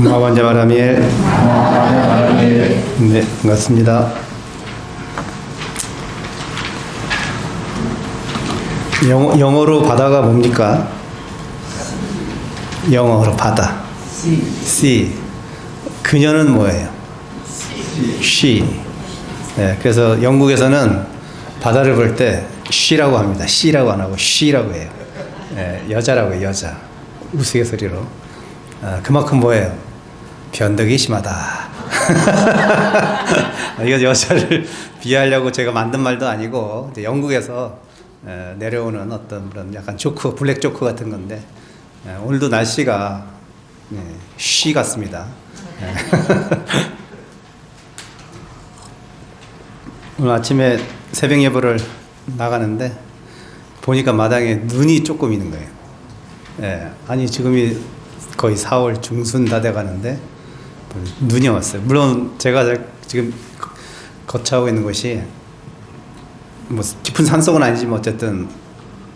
마반자 바라미엘. 네, 반갑습니다. 영어로 바다가 뭡니까? 영어로 바다. Sea. 그녀는 뭐예요? She. 네, 그래서 영국에서는 바다를 볼 때 she라고 합니다. she라고 안 하고 she라고 해요. 네, 여자라고 해요, 여자. 우스갯소리로. 그만큼 뭐예요? 변덕이 심하다. 이거 여자를 비하하려고 제가 만든 말도 아니고 이제 영국에서 내려오는 어떤 그런 약간 조크, 블랙 조크 같은 건데 오늘도 날씨가 쉬 같습니다. 오늘 아침에 새벽 예보를 나가는데 보니까 마당에 눈이 조금 있는 거예요. 아니 지금이 거의 4월 중순 다 돼가는데 눈이 왔어요. 물론 제가 지금 거처하고 있는 곳이 뭐 깊은 산속은 아니지만 어쨌든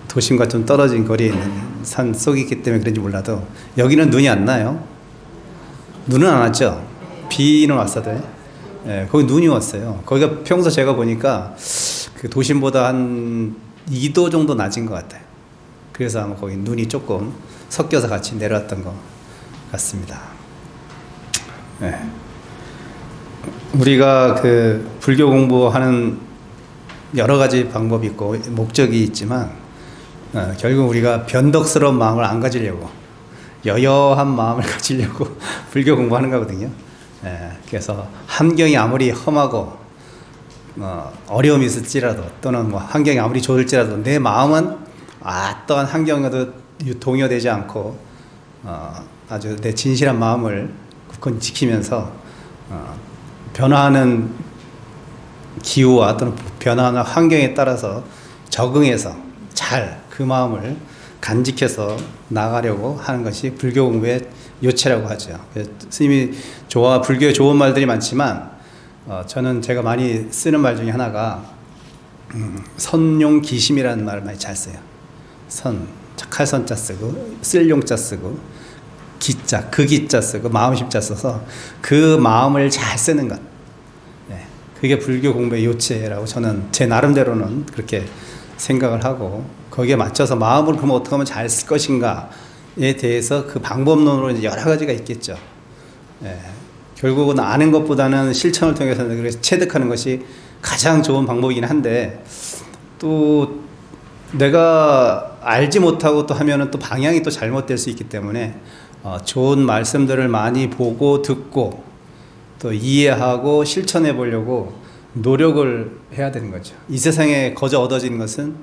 도심과 좀 떨어진 거리에 있는 산 속이기 때문에 그런지 몰라도 여기는 눈이 안 나요. 눈은 안 왔죠. 비는 왔어도 거기 눈이 왔어요. 거기가 평소 제가 보니까 그 도심보다 한 2도 정도 낮은 것 같아요. 그래서 아마 거기 눈이 조금 섞여서 같이 내려왔던 것 같습니다. 우리가 그 불교 공부하는 여러 가지 방법이 있고 목적이 있지만 결국 우리가 변덕스러운 마음을 안 가지려고 여여한 마음을 가지려고 불교 공부하는 거거든요. 그래서 환경이 아무리 험하고 어려움이 있을지라도 또는 뭐 환경이 아무리 좋을지라도 내 마음은 어떠한 환경에도 동요되지 않고 아주 내 진실한 마음을 굳건히 지키면서 변화하는 기후와 또는 변화하는 환경에 따라서 적응해서 잘 그 마음을 간직해서 나가려고 하는 것이 불교 공부의 요체라고 하죠. 스님이 불교에 좋은 말들이 많지만 저는 제가 많이 쓰는 말 중에 하나가 선용기심이라는 말을 많이 잘 써요. 착할 선자 쓰고 쓸 용자 쓰고 기자 그 기자 쓰고 마음심자 써서 그 마음을 잘 쓰는 것. 그게 불교 공부의 요체라고 저는 제 나름대로는 그렇게 생각을 하고 거기에 맞춰서 마음을 그럼 어떻게 하면 잘 쓸 것인가에 대해서 그 방법론으로 이제 여러 가지가 있겠죠. 결국은 아는 것보다는 실천을 통해서 그래서 체득하는 것이 가장 좋은 방법이긴 한데 또 내가 알지 못하고 또 하면은 또 방향이 또 잘못될 수 있기 때문에 좋은 말씀들을 많이 보고 듣고 또 이해하고 실천해 보려고 노력을 해야 되는 거죠. 이 세상에 거저 얻어지는 것은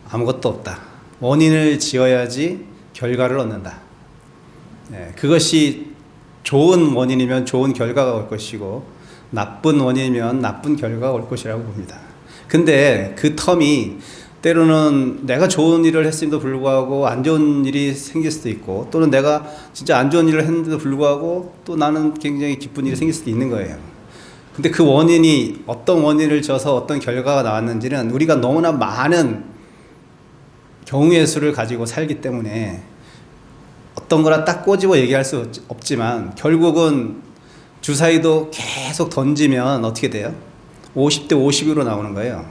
아무것도 없다. 원인을 지어야지 결과를 얻는다. 그것이 좋은 원인이면 좋은 결과가 올 것이고 나쁜 원인이면 나쁜 결과가 올 것이라고 봅니다. 근데 그 텀이 때로는 내가 좋은 일을 했음에도 불구하고 안 좋은 일이 생길 수도 있고 또는 내가 진짜 안 좋은 일을 했는데도 불구하고 또 나는 굉장히 기쁜 일이 생길 수도 있는 거예요. 근데 그 원인이 어떤 원인을 져서 어떤 결과가 나왔는지는 우리가 너무나 많은 경우의 수를 가지고 살기 때문에 어떤 거라 딱 꼬집어 얘기할 수 없지만 결국은 주사위도 계속 던지면 어떻게 돼요? 50대 50으로 나오는 거예요.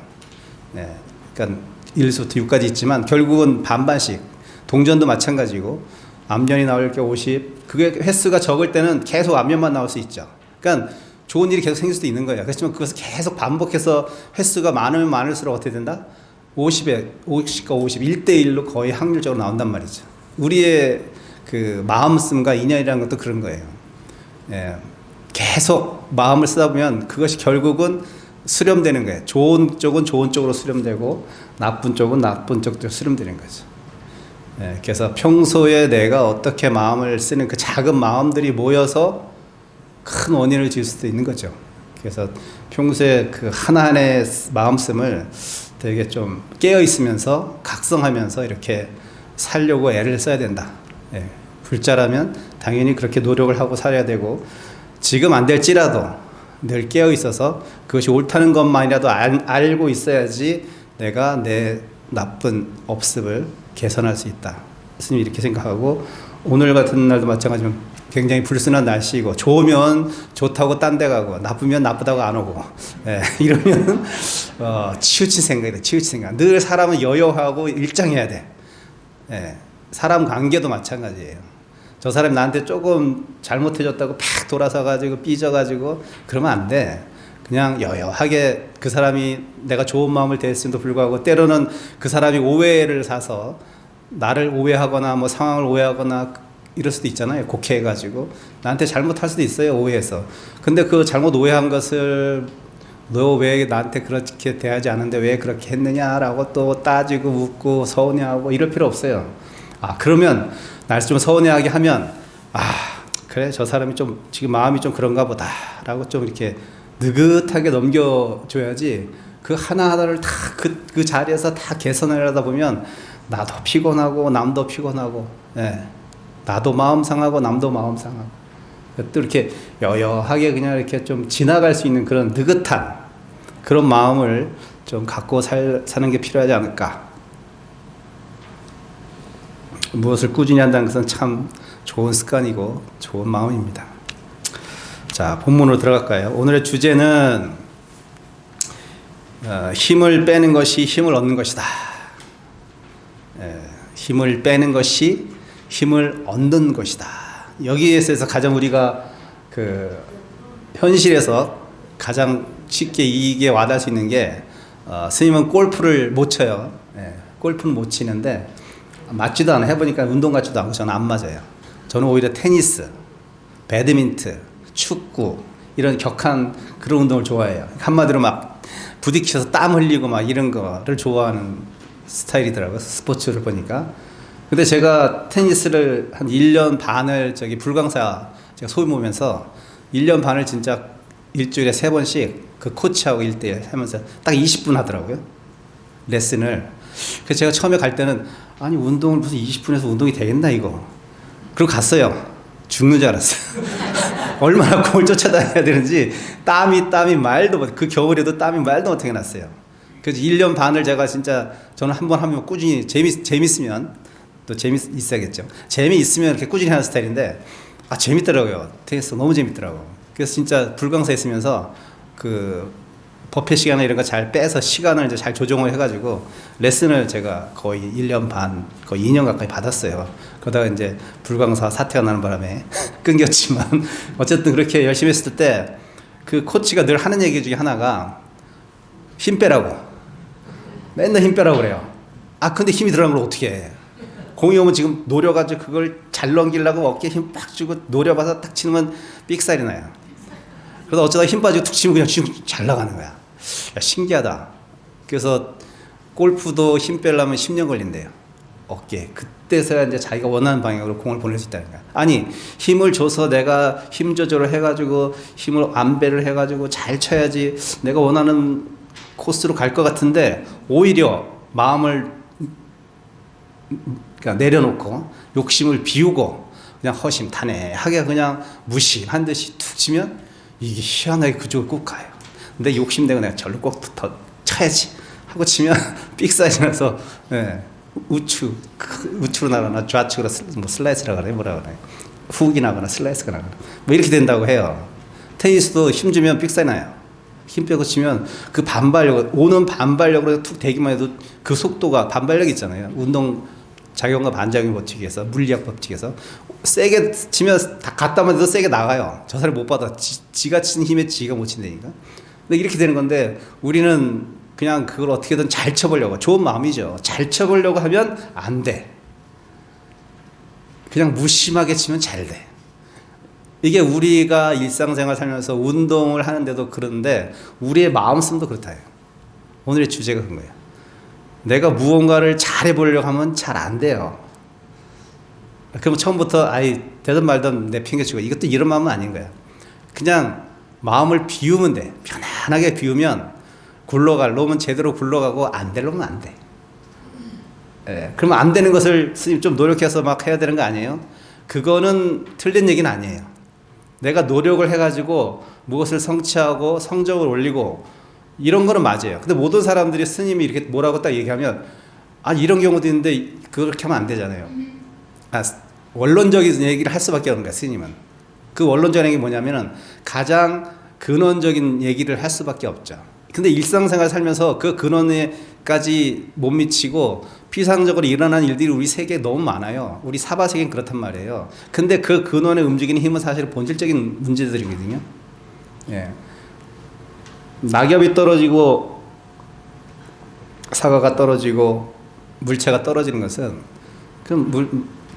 그러니까 1부터 6까지 있지만 결국은 반반씩 동전도 마찬가지고 앞면이 나올 게 50 그게 횟수가 적을 때는 계속 앞면만 나올 수 있죠. 그러니까 좋은 일이 계속 생길 수도 있는 거예요. 그렇지만 그것을 계속 반복해서 횟수가 많으면 많을수록 어떻게 된다? 50과 50 1대1로 거의 확률적으로 나온단 말이죠. 우리의 그 마음씀과 인연이라는 것도 그런 거예요. 계속 마음을 쓰다 보면 그것이 결국은 수렴되는 거예요. 좋은 쪽은 좋은 쪽으로 수렴되고 나쁜 쪽은 나쁜 쪽으로 수렴되는 거죠. 그래서 평소에 내가 어떻게 마음을 쓰는 그 작은 마음들이 모여서 큰 원인을 지을 수도 있는 거죠. 그래서 평소에 그 하나하나의 마음씀을 되게 좀 깨어 있으면서 각성하면서 이렇게 살려고 애를 써야 된다. 불자라면 당연히 그렇게 노력을 하고 살아야 되고 지금 안 될지라도 늘 깨어 있어서 그것이 옳다는 것만이라도 알고 있어야지 내가 내 나쁜 업습을 개선할 수 있다. 스님이 이렇게 생각하고 오늘 같은 날도 마찬가지면 굉장히 불순한 날씨고, 좋으면 좋다고 딴 데 가고, 나쁘면 나쁘다고 안 오고, 예, 이러면 치우친 생각이다. 치우친 생각. 늘 사람은 여여하고 일정해야 돼. 예, 사람 관계도 마찬가지예요. 저 사람이 나한테 조금 잘못해줬다고 팍 돌아서가지고 삐져가지고 그러면 안 돼. 그냥 여여하게 그 사람이 내가 좋은 마음을 대했음에도 불구하고 때로는 그 사람이 오해를 사서 나를 오해하거나 뭐 상황을 오해하거나 이럴 수도 있잖아요. 곡해해가지고 나한테 잘못할 수도 있어요. 오해해서. 근데 그 잘못 오해한 것을 너 왜 나한테 그렇게 대하지 않은데 왜 그렇게 했느냐라고 또 따지고 묻고 서운해하고 이럴 필요 없어요. 그러면 날 좀 서운해하게 하면 그래 저 사람이 좀 지금 마음이 좀 그런가 보다 라고 좀 이렇게 느긋하게 넘겨줘야지. 그 하나하나를 다 그 자리에서 다 개선을 하다 보면 나도 피곤하고 남도 피곤하고, 예, 나도 마음 상하고 남도 마음 상하고, 또 이렇게 여여하게 그냥 이렇게 좀 지나갈 수 있는 그런 느긋한 그런 마음을 좀 갖고 사는 게 필요하지 않을까. 무엇을 꾸준히 한다는 것은 참 좋은 습관이고 좋은 마음입니다. 자, 본문으로 들어갈까요? 오늘의 주제는 힘을 빼는 것이 힘을 얻는 것이다. 힘을 빼는 것이 힘을 얻는 것이다. 여기에 있어서 가장 우리가 그 현실에서 가장 쉽게 이익에 와닿을 수 있는 게, 스님은 골프를 못 쳐요. 골프는 못 치는데 맞지도 않아. 해보니까 운동 같지도 않고 저는 안 맞아요. 저는 오히려 테니스, 배드민턴, 축구 이런 격한 그런 운동을 좋아해요. 한마디로 막 부딪혀서 땀 흘리고 막 이런 거를 좋아하는 스타일이더라고요. 스포츠를 보니까. 근데 제가 테니스를 한 1년 반을 불광사 제가 소위 모면서 1년 반을 진짜 일주일에 3번씩 그 코치하고 1대1 하면서 딱 20분 하더라고요. 레슨을. 그래서 제가 처음에 갈 때는 아니 운동을 무슨 20분에서 운동이 되겠나 이거. 그리고 갔어요. 죽는 줄 알았어요. 얼마나 공을 쫓아다녀야 되는지 땀이 말도 못, 그 겨울에도 땀이 말도 못하게 났어요. 그래서 1년 반을 제가 진짜 저는 한 번 하면 꾸준히 재밌으면 또 재밌어야겠죠. 재미있으면 이렇게 꾸준히 하는 스타일인데 재밌더라고요. 테니스 너무 재밌더라고요. 그래서 진짜 불광사에 있으면서 그 법회 시간이나 이런 거 잘 빼서 시간을 이제 잘 조정을 해가지고 레슨을 제가 거의 1년 반, 거의 2년 가까이 받았어요. 그러다가 이제 불광사 사태가 나는 바람에 끊겼지만 어쨌든 그렇게 열심히 했을 때 그 코치가 늘 하는 얘기 중에 하나가 힘 빼라고. 맨날 힘 빼라고 그래요. 근데 힘이 들어간 걸 어떻게 해. 공이 오면 지금 노려가지고 그걸 잘 넘기려고 어깨에 힘 빡 주고 노려봐서 딱 치면 삑살이 나요. 그러다 어쩌다 힘 빠지고 툭 치면 그냥 지금 잘 나가는 거야. 야, 신기하다. 그래서 골프도 힘 빼려면 10년 걸린대요. 어깨. 그때서야 이제 자기가 원하는 방향으로 공을 보낼 수 있다는 거야. 아니, 힘을 줘서 내가 힘 조절을 해가지고 힘을 안배를 해가지고 잘 쳐야지 내가 원하는 코스로 갈 것 같은데 오히려 마음을 그러니까 내려놓고 욕심을 비우고 그냥 허심탄회하게 그냥 무심한 듯이 툭 치면 이게 희한하게 그쪽을 꼭 가요. 근데 욕심내고 내가 절로 꼭 붙어 쳐야지 하고 치면 삑사리 나서, 우측으로 나거나 좌측으로 뭐 슬라이스라고 그래, 뭐라 그래, 훅이 나거나 슬라이스가 나거나 뭐 이렇게 된다고 해요. 테니스도 힘 주면 삑사리 나요. 힘 빼고 치면 그 반발력, 오는 반발력으로 툭 대기만 해도 그 속도가 반발력 있잖아요. 운동 작용과 반작용 법칙에서, 물리학 법칙에서 세게 치면 갖다만 해도 세게 나가요. 저 사람이 못 받아. 지가 친 힘에 지가 못 친다니까. 근데 이렇게 되는 건데 우리는 그냥 그걸 어떻게든 잘 쳐보려고, 좋은 마음이죠. 잘 쳐보려고 하면 안 돼. 그냥 무심하게 치면 잘 돼. 이게 우리가 일상생활 살면서 운동을 하는데도 그런데 우리의 마음씀도 그렇다. 오늘의 주제가 그런 거예요. 내가 무언가를 잘해보려고 하면 잘 안 돼요. 그럼 처음부터 되든 말든 내 핑계치고 이것도 이런 마음은 아닌 거야. 그냥 마음을 비우면 돼. 편안하게 비우면 굴러갈 놈은 제대로 굴러가고 안 될 놈은 안 돼. 그러면 안 되는 것을 스님 좀 노력해서 막 해야 되는 거 아니에요? 그거는 틀린 얘기는 아니에요. 내가 노력을 해가지고 무엇을 성취하고 성적을 올리고 이런 거는 맞아요. 근데 모든 사람들이 스님이 이렇게 뭐라고 딱 얘기하면 이런 경우도 있는데 그렇게 하면 안 되잖아요. 원론적인 얘기를 할 수밖에 없는 거야, 스님은. 그 원론적인 게 뭐냐면은 가장 근원적인 얘기를 할 수밖에 없죠. 근데 일상생활 살면서 그 근원에까지 못 미치고 피상적으로 일어나는 일들이 우리 세계에 너무 많아요. 우리 사바 세계는 그렇단 말이에요. 근데 그 근원에 움직이는 힘은 사실 본질적인 문제들이거든요. 예. 낙엽이 떨어지고 사과가 떨어지고 물체가 떨어지는 것은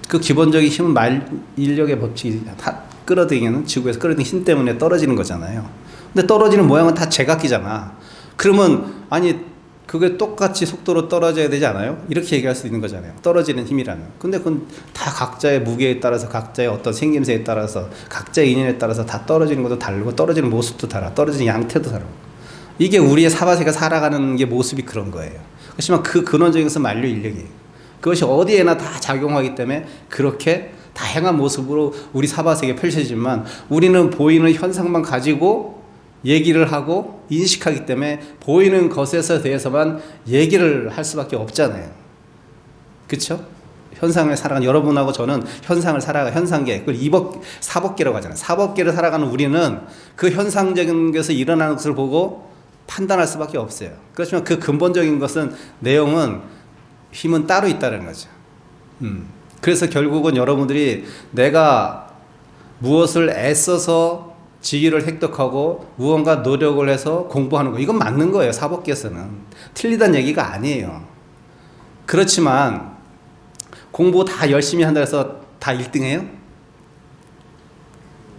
그 기본적인 힘은 인력의 법칙이 다 끌어들이는, 지구에서 끌어들이는 힘 때문에 떨어지는 거잖아요. 근데 떨어지는 모양은 다 제각기잖아. 그러면 아니 그게 똑같이 속도로 떨어져야 되지 않아요? 이렇게 얘기할 수 있는 거잖아요. 떨어지는 힘이라면. 근데 그건 다 각자의 무게에 따라서, 각자의 어떤 생김새에 따라서, 각자의 인연에 따라서 다 떨어지는 것도 다르고, 떨어지는 모습도 달라, 떨어지는 양태도 다르고. 이게 우리의 사바세가 살아가는 게 모습이 그런 거예요. 그렇지만 그 근원적인 것은 만류 인력이에요. 그것이 어디에나 다 작용하기 때문에 그렇게 다양한 모습으로 우리 사바세계가 펼쳐지지만, 우리는 보이는 현상만 가지고 얘기를 하고 인식하기 때문에 보이는 것에 대해서만 얘기를 할 수밖에 없잖아요. 그렇죠? 현상을 살아가는, 여러분하고 저는 현상을 살아가, 현상계, 그걸 사법계라고 하잖아요. 사법계를 살아가는 우리는 그 현상적인 것에서 일어나는 것을 보고 판단할 수밖에 없어요. 그렇지만 그 근본적인 것은, 내용은, 힘은 따로 있다는 거죠. 그래서 결국은 여러분들이 내가 무엇을 애써서 지위를 획득하고 무언가 노력을 해서 공부하는 거, 이건 맞는 거예요. 사법계에서는 틀리다는 얘기가 아니에요. 그렇지만 공부 다 열심히 한다 해서 다 1등해요?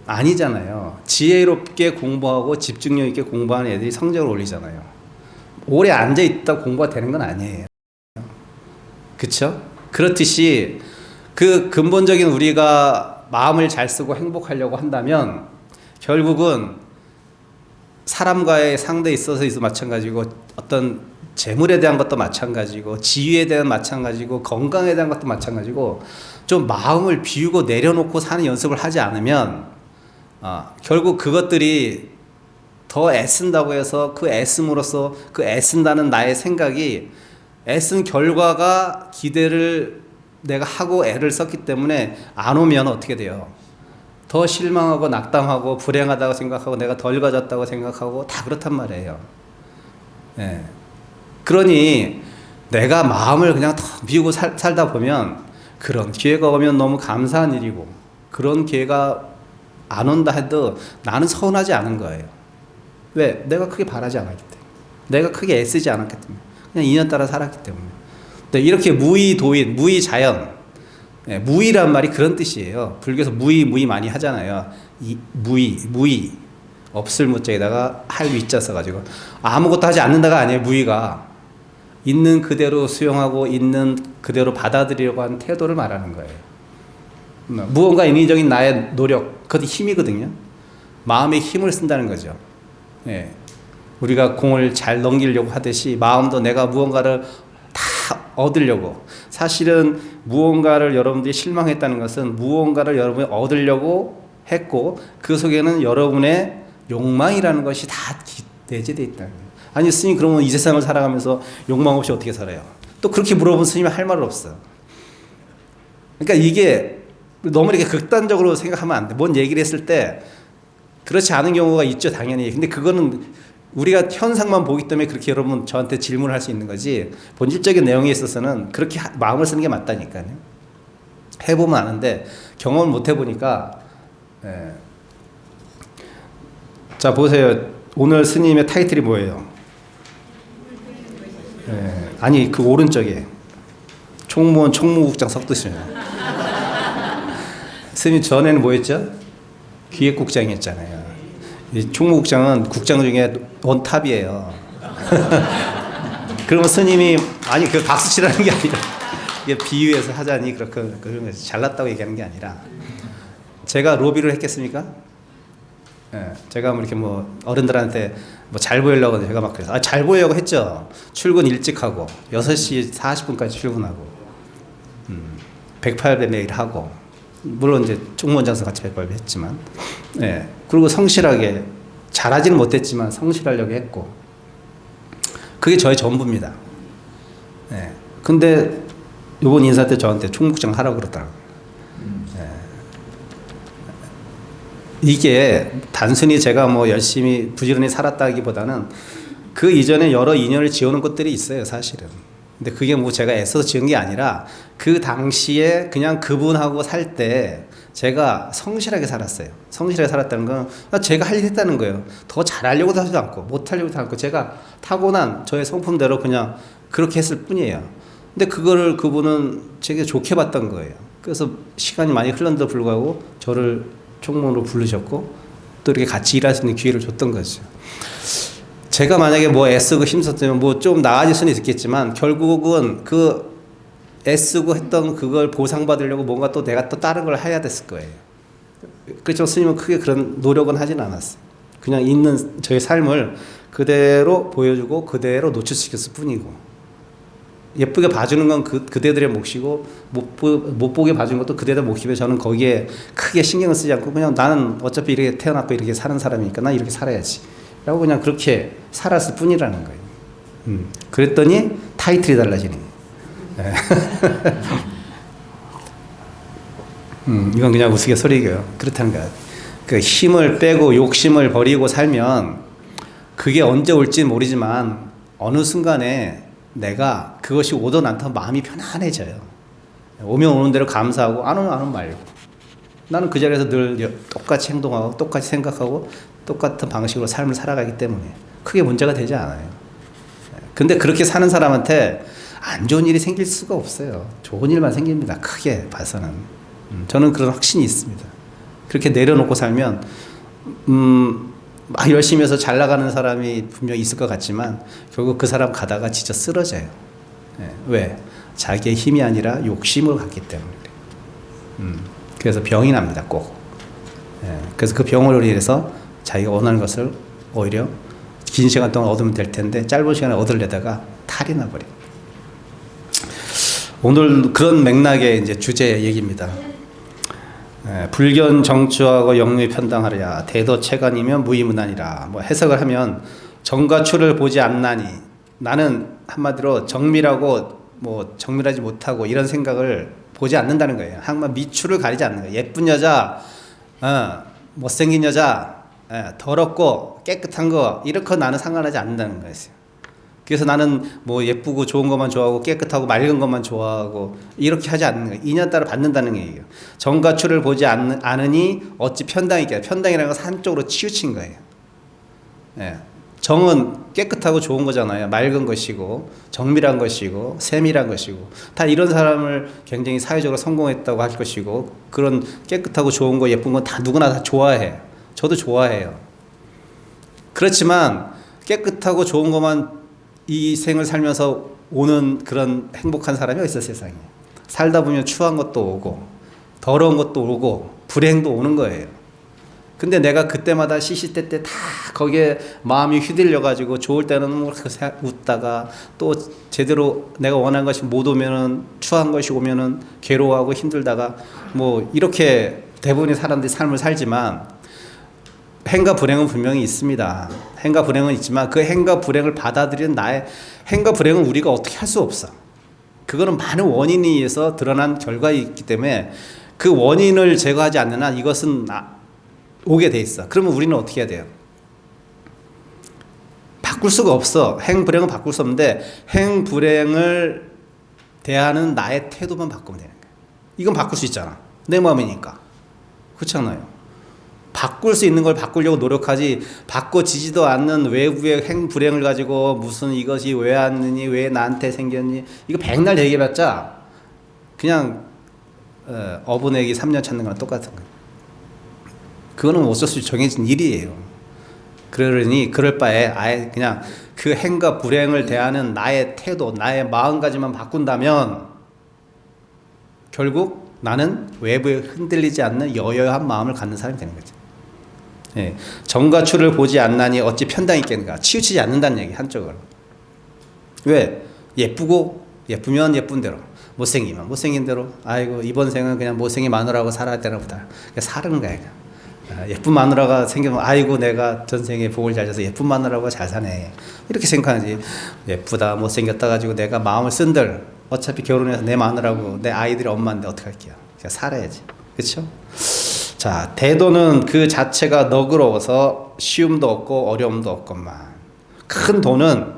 아니잖아요. 지혜롭게 공부하고 집중력 있게 공부하는 애들이 성적을 올리잖아요. 오래 앉아있다 공부가 되는 건 아니에요. 그쵸? 그렇듯이 그 근본적인 우리가 마음을 잘 쓰고 행복하려고 한다면 결국은 사람과의 상대에 있어서도 마찬가지고, 어떤 재물에 대한 것도 마찬가지고, 지위에 대한 마찬가지고, 건강에 대한 것도 마찬가지고, 좀 마음을 비우고 내려놓고 사는 연습을 하지 않으면 결국 그것들이 더 애쓴다고 해서 그 애씀으로써 그 애쓴다는 나의 생각이, 애쓴 결과가 기대를 내가 하고 애를 썼기 때문에 안 오면 어떻게 돼요? 더 실망하고 낙담하고 불행하다고 생각하고 내가 덜 가졌다고 생각하고 다 그렇단 말이에요. 예. 그러니 내가 마음을 그냥 더 비우고 살다 보면, 그런 기회가 오면 너무 감사한 일이고, 그런 기회가 안 온다 해도 나는 서운하지 않은 거예요. 왜? 내가 크게 바라지 않았기 때문에, 내가 크게 애쓰지 않았기 때문에, 그냥 인연 따라 살았기 때문에. 근데 이렇게 무의도인, 무의자연, 무의란 말이 그런 뜻이에요. 불교에서 무의 많이 하잖아요. 무의 없을 무자에다가 할 위자 써가지고 아무것도 하지 않는다가 아니에요. 무의가 있는 그대로 수용하고 있는 그대로 받아들이려고 하는 태도를 말하는 거예요. 무언가 인위적인 나의 노력, 그것도 힘이거든요. 마음의 힘을 쓴다는 거죠. 예. 우리가 공을 잘 넘기려고 하듯이 마음도 내가 무언가를 다 얻으려고, 사실은 무언가를 여러분들이 실망했다는 것은 무언가를 여러분이 얻으려고 했고, 그 속에는 여러분의 욕망이라는 것이 다 내재되어 있다는 거예요. 아니 스님, 그러면 이 세상을 살아가면서 욕망 없이 어떻게 살아요? 또 그렇게 물어본 스님이 할 말은 없어. 그러니까 이게 너무 이렇게 극단적으로 생각하면 안 돼. 뭔 얘기를 했을 때 그렇지 않은 경우가 있죠, 당연히. 근데 그거는 우리가 현상만 보기 때문에 그렇게 여러분 저한테 질문을 할 수 있는 거지, 본질적인 내용에 있어서는 그렇게 마음을 쓰는 게 맞다니까요. 해보면 아는데 경험을 못 해보니까. 예. 자 보세요. 오늘 스님의 타이틀이 뭐예요? 예. 아니 그 오른쪽에 총무원 총무국장 석두시네요. 스님 전에는 뭐였죠? 기획국장이었잖아요. 이 총무국장은 국장 중에 원탑이에요. 그러면 스님이, 아니 그 박수 치라는 게 아니라, 이게 비유해서 하자니 그런 거 잘났다고 얘기하는 게 아니라, 제가 로비를 했겠습니까? 예, 제가 뭐 이렇게 뭐 어른들한테 뭐 잘 보이려고 제가 막 그래서 잘 보이려고 했죠. 출근 일찍 하고 6시 40분까지 출근하고 108배 매일 하고, 물론 이제 총무원장서 같이 108배 했지만, 예, 그리고 성실하게, 잘하지는 못했지만 성실하려고 했고, 그게 저의 전부입니다. 예. 근데 요번 인사 때 저한테 총무국장 하라고 그러더라고요. 이게 단순히 제가 뭐 열심히 부지런히 살았다기보다는 그 이전에 여러 인연을 지어놓은 것들이 있어요, 사실은. 근데 그게 뭐 제가 애써서 지은 게 아니라 그 당시에 그냥 그분하고 살 때 제가 성실하게 살았어요. 성실하게 살았다는 건 제가 할 일 했다는 거예요. 더 잘하려고도 하지도 않고 못하려고도 하지 않고 제가 타고난 저의 성품대로 그냥 그렇게 했을 뿐이에요. 근데 그거를 그분은 되게 좋게 봤던 거예요. 그래서 시간이 많이 흘렀는데도 불구하고 저를 총무로 부르셨고 또 이렇게 같이 일할 수 있는 기회를 줬던 거죠. 제가 만약에 뭐 애쓰고 힘썼다면 뭐 좀 나아질 수는 있겠지만 결국은 그 애쓰고 했던 그걸 보상받으려고 뭔가 또 내가 또 다른 걸 해야 됐을 거예요. 그렇지만 스님은 크게 그런 노력은 하진 않았어요. 그냥 있는 저의 삶을 그대로 보여주고 그대로 노출시켰을 뿐이고 예쁘게 봐주는 건 그대들의 몫이고 못 보게 봐주는 것도 그대들 몫이고 저는 거기에 크게 신경을 쓰지 않고 그냥 나는 어차피 이렇게 태어났고 이렇게 사는 사람이니까 난 이렇게 살아야지 라고 그냥 그렇게 살았을 뿐이라는 거예요. 그랬더니 타이틀이 달라지는 거예요. 이건 그냥 우스갯소리고요. 그렇다는 거예요. 그 힘을 빼고 욕심을 버리고 살면 그게 언제 올지 모르지만 어느 순간에 내가 그것이 오든 않든 마음이 편안해져요. 오면 오는 대로 감사하고 안 오면 말고 나는 그 자리에서 늘 똑같이 행동하고 똑같이 생각하고 똑같은 방식으로 삶을 살아가기 때문에 크게 문제가 되지 않아요. 근데 그렇게 사는 사람한테 안 좋은 일이 생길 수가 없어요. 좋은 일만 생깁니다. 크게 봐서는. 저는 그런 확신이 있습니다. 그렇게 내려놓고 살면 막 열심히 해서 잘 나가는 사람이 분명히 있을 것 같지만 결국 그 사람 가다가 진짜 쓰러져요. 왜? 자기의 힘이 아니라 욕심으로 갔기 때문에. 그래서 병이 납니다. 꼭. 그래서 그 병으로 인해서 자기가 원하는 것을 오히려 긴 시간 동안 얻으면 될 텐데 짧은 시간에 얻으려다가 탈이 나버려요. 오늘 그런 맥락의 이제 주제 얘기입니다. 불견 정추하고 영유에 편당하랴 대도체간이면 무의무난이라. 뭐 해석을 하면 정과 추를 보지 않나니 나는 한마디로 정밀하고 뭐 정밀하지 못하고 이런 생각을 보지 않는다는 거예요. 항상 미추를 가리지 않는 거예요. 예쁜 여자, 못생긴 여자, 더럽고 깨끗한 거 이렇게 나는 상관하지 않는다는 거였어요. 그래서 나는 뭐 예쁘고 좋은 것만 좋아하고 깨끗하고 맑은 것만 좋아하고 이렇게 하지 않는 거예요. 인연 따라 받는다는 얘기예요. 정과 추를 보지 않으니 어찌 편당이겠냐. 편당이라는 것은 한쪽으로 치우친 거예요. 정은 깨끗하고 좋은 거잖아요. 맑은 것이고 정밀한 것이고 세밀한 것이고 다 이런 사람을 굉장히 사회적으로 성공했다고 할 것이고 그런 깨끗하고 좋은 거 예쁜 건 다 누구나 다 좋아해. 저도 좋아해요. 그렇지만 깨끗하고 좋은 것만 이 생을 살면서 오는 그런 행복한 사람이 어디 있어 세상에. 살다 보면 추한 것도 오고 더러운 것도 오고 불행도 오는 거예요. 근데 내가 그때마다 시시때때 다 거기에 마음이 휘둘려 가지고 좋을 때는 웃다가 또 제대로 내가 원하는 것이 못 오면은 추한 것이 오면은 괴로워하고 힘들다가 뭐 이렇게 대부분의 사람들이 삶을 살지만 행과 불행은 분명히 있습니다. 행과 불행은 있지만 그 행과 불행을 받아들이는 나의 행과 불행은 우리가 어떻게 할 수 없어. 그거는 많은 원인에 의해서 드러난 결과이기 때문에 그 원인을 제거하지 않는 한 이것은 오게 돼 있어. 그러면 우리는 어떻게 해야 돼요? 바꿀 수가 없어. 행 불행은 바꿀 수 없는데 행 불행을 대하는 나의 태도만 바꾸면 되는 거야. 이건 바꿀 수 있잖아. 내 마음이니까. 그렇지 않아요? 바꿀 수 있는 걸 바꾸려고 노력하지 바꿔지지도 않는 외부의 행 불행을 가지고 무슨 이것이 왜 왔느니 왜 나한테 생겼니 이거 백날 얘기해봤자 그냥 어분애기 3년 찾는 거랑 똑같은 거예요. 그거는 어쩔 수 없이 정해진 일이에요. 그러니 그럴 바에 아예 그냥 그 행과 불행을 대하는 나의 태도 나의 마음가짐만 바꾼다면 결국 나는 외부에 흔들리지 않는 여여한 마음을 갖는 사람이 되는 거죠. 정과 추를 보지 않나니 어찌 편당이 있겠는가. 치우치지 않는다는 얘기 한쪽으로. 왜? 예쁘면 예쁜 대로 못생기면 못생긴 대로 아이고 이번 생은 그냥 못생긴 마누라하고 살아야 되나 보다. 그냥 사는 거야. 예쁜 마누라가 생기면 아이고 내가 전생에 복을 잘 줘서 예쁜 마누라가 잘 사네 이렇게 생각하지. 예쁘다 못생겼다 가지고 내가 마음을 쓴들 어차피 결혼해서 내 마누라고 내 아이들이 엄마인데 어떡할게요. 그냥 살아야지. 그렇죠? 자, 대도는 그 자체가 너그러워서 쉬움도 없고 어려움도 없건만. 큰 도는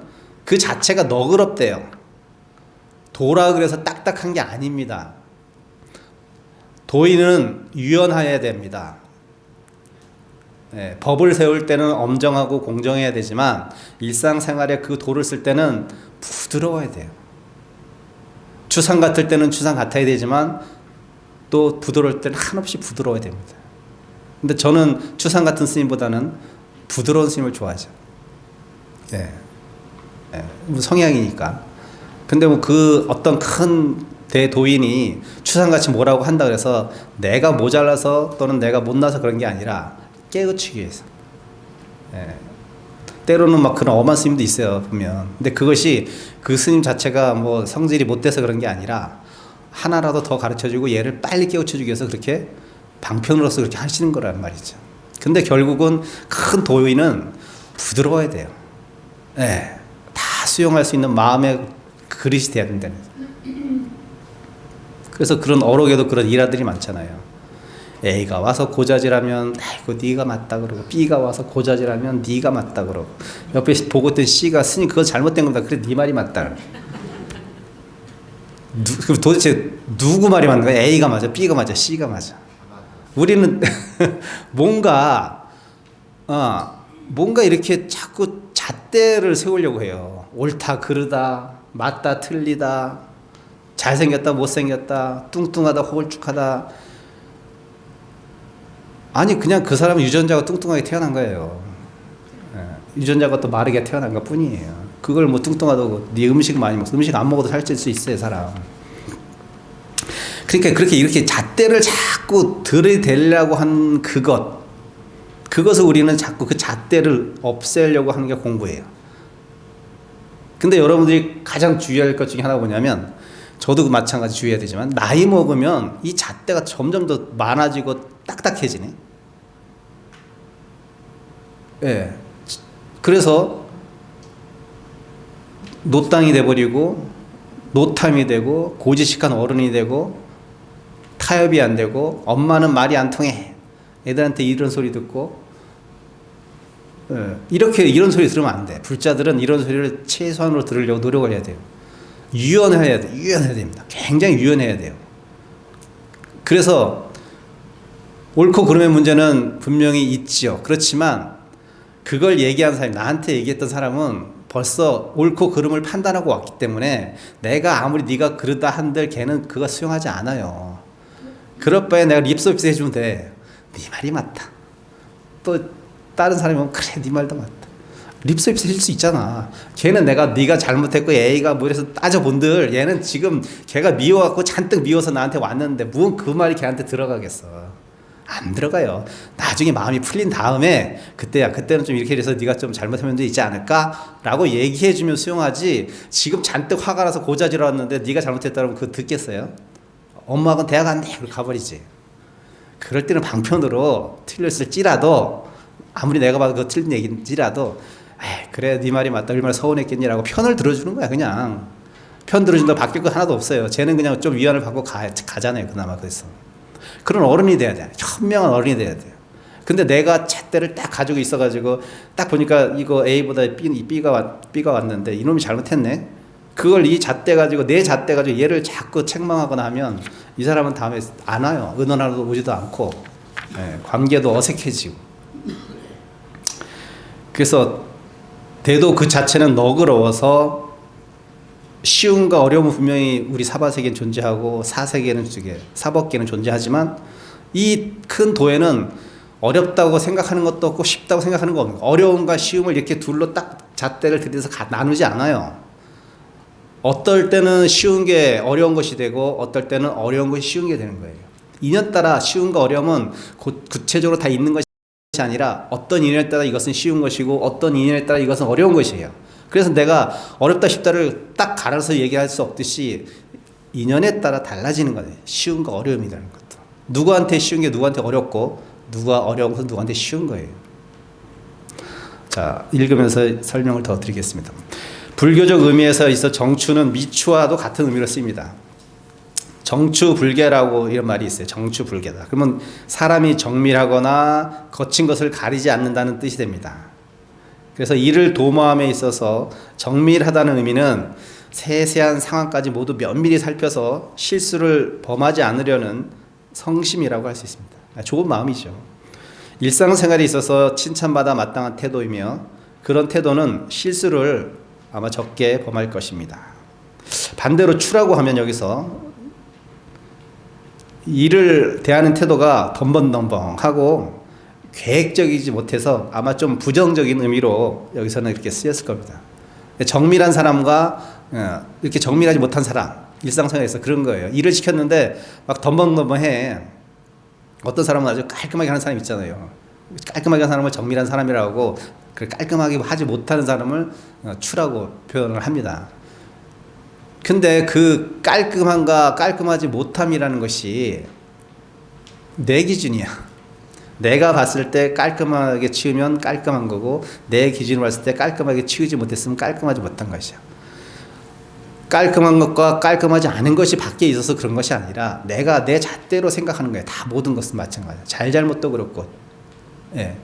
그 자체가 너그럽대요. 도라 그래서 딱딱한 게 아닙니다. 도인은 유연해야 됩니다. 법을 세울 때는 엄정하고 공정해야 되지만 일상생활에 그 도를 쓸 때는 부드러워야 돼요. 추상 같을 때는 추상 같아야 되지만 또 부드러울 때는 한없이 부드러워야 됩니다. 근데 저는 추상 같은 스님보다는 부드러운 스님을 좋아하죠. 성향이니까. 근데 뭐 그 어떤 큰 대도인이 추상같이 뭐라고 한다 그래서 내가 모자라서 또는 내가 못나서 그런 게 아니라 깨우치기 위해서. 때로는 막 그런 엄한 스님도 있어요, 보면. 근데 그것이 그 스님 자체가 뭐 성질이 못돼서 그런 게 아니라 하나라도 더 가르쳐주고 얘를 빨리 깨우쳐주기 위해서 그렇게 방편으로서 그렇게 하시는 거란 말이죠. 근데 결국은 큰 도인은 부드러워야 돼요. 다 수용할 수 있는 마음의 그릇이 돼야 된다는 거죠. 그래서 그런 어록에도 그런 일화들이 많잖아요. A가 와서 고자질하면 아이고 네가 맞다 그러고, B가 와서 고자질하면 네가 맞다 그러고, 옆에 보고 있던 C가 스님 그거 잘못된 겁니다. 그래 네 말이 맞다. 도대체 누구 말이 맞는 거야? A가 맞아, B가 맞아, C가 맞아. 우리는 뭔가 이렇게 자꾸 잣대를 세우려고 해요. 옳다 그르다, 맞다 틀리다, 잘생겼다 못생겼다, 뚱뚱하다 홀쭉하다. 아니 그냥 그 사람은 유전자가 뚱뚱하게 태어난 거예요. 유전자가 또 마르게 태어난 것 뿐이에요. 그걸 뭐 뚱뚱하다고 네 음식 많이 먹어, 음식 안 먹어도 살찔 수 있어요 사람. 그러니까 그렇게 이렇게 잣대를 자꾸 들이대려고 한 그것을 우리는 자꾸 그 잣대를 없애려고 하는 게 공부예요. 근데 여러분들이 가장 주의할 것 중에 하나가 뭐냐면, 저도 마찬가지 주의해야 되지만 나이 먹으면 이 잣대가 점점 더 많아지고 딱딱해지네. 그래서 노땅이 돼버리고 노탐이 되고 고지식한 어른이 되고 타협이 안 되고 엄마는 말이 안 통해. 애들한테 이런 소리 듣고 이런 소리 들으면 안 돼. 불자들은 이런 소리를 최소한으로 들으려고 노력을 해야 돼요. 유연해야 됩니다. 굉장히 유연해야 돼요. 그래서 옳고 그름의 문제는 분명히 있지요. 그렇지만 그걸 얘기한 사람이, 나한테 얘기했던 사람은 벌써 옳고 그름을 판단하고 왔기 때문에 내가 아무리 네가 그러다 한들 걔는 그거 수용하지 않아요. 그럴 바에 내가 립서비스 해주면 돼. 네 말이 맞다. 또 다른 사람이 그래 네 말도 맞다. 립서비스 해줄 수 있잖아. 걔는 네가 잘못했고 A가 뭐 이래서 따져본들 얘는 지금 걔가 미워갖고 잔뜩 미워서 나한테 왔는데 무슨 그 말이 걔한테 들어가겠어. 안 들어가요. 나중에 마음이 풀린 다음에 그때는 좀 이렇게 해서 네가 좀 잘못한 면도 있지 않을까? 라고 얘기해주면 수용하지. 지금 잔뜩 화가 나서 고자질 왔는데 네가 잘못했다면 그거 듣겠어요? 엄마가 대학 안 돼. 그걸 가버리지. 그럴 때는 방편으로 틀렸을지라도, 아무리 내가 봐도 그거 틀린 얘기인지라도 그래 네 말이 맞다, 얼마나 서운했겠니라고 편을 들어주는 거야. 그냥 편 들어준다 바뀔 것 하나도 없어요. 쟤는 그냥 좀 위안을 받고 가잖아요. 그나마. 그래서 그런 어른이 돼야 돼. 현명한 어른이 돼야 돼요. 근데 내가 잣대를 딱 가지고 있어가지고 딱 보니까 이거 A보다 B가 왔는데 이놈이 잘못했네. 그걸 이 잣대 가지고, 내 잣대 가지고 얘를 자꾸 책망하거나 하면 이 사람은 다음에 안 와요. 의논하러 오지도 않고 관계도 어색해지고. 그래서 대도 그 자체는 너그러워서 쉬움과 어려움은 분명히 우리 사바세계는 존재하고 사법계는 존재하지만 이 큰 도에는 어렵다고 생각하는 것도 없고 쉽다고 생각하는 거 없는 거예요. 어려움과 쉬움을 이렇게 둘로 딱 잣대를 들여서 나누지 않아요. 어떨 때는 쉬운 게 어려운 것이 되고 어떨 때는 어려운 것이 쉬운 게 되는 거예요. 인연 따라 쉬움과 어려움은 구체적으로 다 있는 것이 아니라 어떤 인연에 따라 이것은 쉬운 것이고 어떤 인연에 따라 이것은 어려운 것이에요. 그래서 내가 어렵다 쉽다를 딱 갈아서 얘기할 수 없듯이 인연에 따라 달라지는 거예요. 쉬움과 어려움이라는 것도. 누구한테 쉬운 게 누구한테 어렵고 누가 어려운 것은 누구한테 쉬운 거예요. 자, 읽으면서 설명을 더 드리겠습니다. 불교적 의미에서 있어 정추는 미추와도 같은 의미로 쓰입니다. 정추불개라고 이런 말이 있어요. 정추불개다. 그러면 사람이 정밀하거나 거친 것을 가리지 않는다는 뜻이 됩니다. 그래서 이를 도모함에 있어서 정밀하다는 의미는 세세한 상황까지 모두 면밀히 살펴서 실수를 범하지 않으려는 성심이라고 할 수 있습니다. 좋은 마음이죠. 일상생활에 있어서 칭찬받아 마땅한 태도이며 그런 태도는 실수를 아마 적게 범할 것입니다. 반대로 추라고 하면 여기서 일을 대하는 태도가 덤벙덤벙하고 계획적이지 못해서 아마 좀 부정적인 의미로 여기서는 이렇게 쓰였을 겁니다. 정밀한 사람과 이렇게 정밀하지 못한 사람, 일상생활에서 그런 거예요. 일을 시켰는데 막 덤벙덤벙해. 어떤 사람은 아주 깔끔하게 하는 사람 있잖아요. 깔끔하게 하는 사람을 정밀한 사람이라고 하고 깔끔하게 하지 못하는 사람을 추라고 표현을 합니다. 근데 그 깔끔함과 깔끔하지 못함이라는 것이 내 기준이야. 내가 봤을 때 깔끔하게 치우면 깔끔한 거고 내 기준으로 봤을 때 깔끔하게 치우지 못했으면 깔끔하지 못한 것이야. 깔끔한 것과 깔끔하지 않은 것이 밖에 있어서 그런 것이 아니라 내가 내 잣대로 생각하는 거야. 다 모든 것은 마찬가지야. 잘잘못도 그렇고. 예.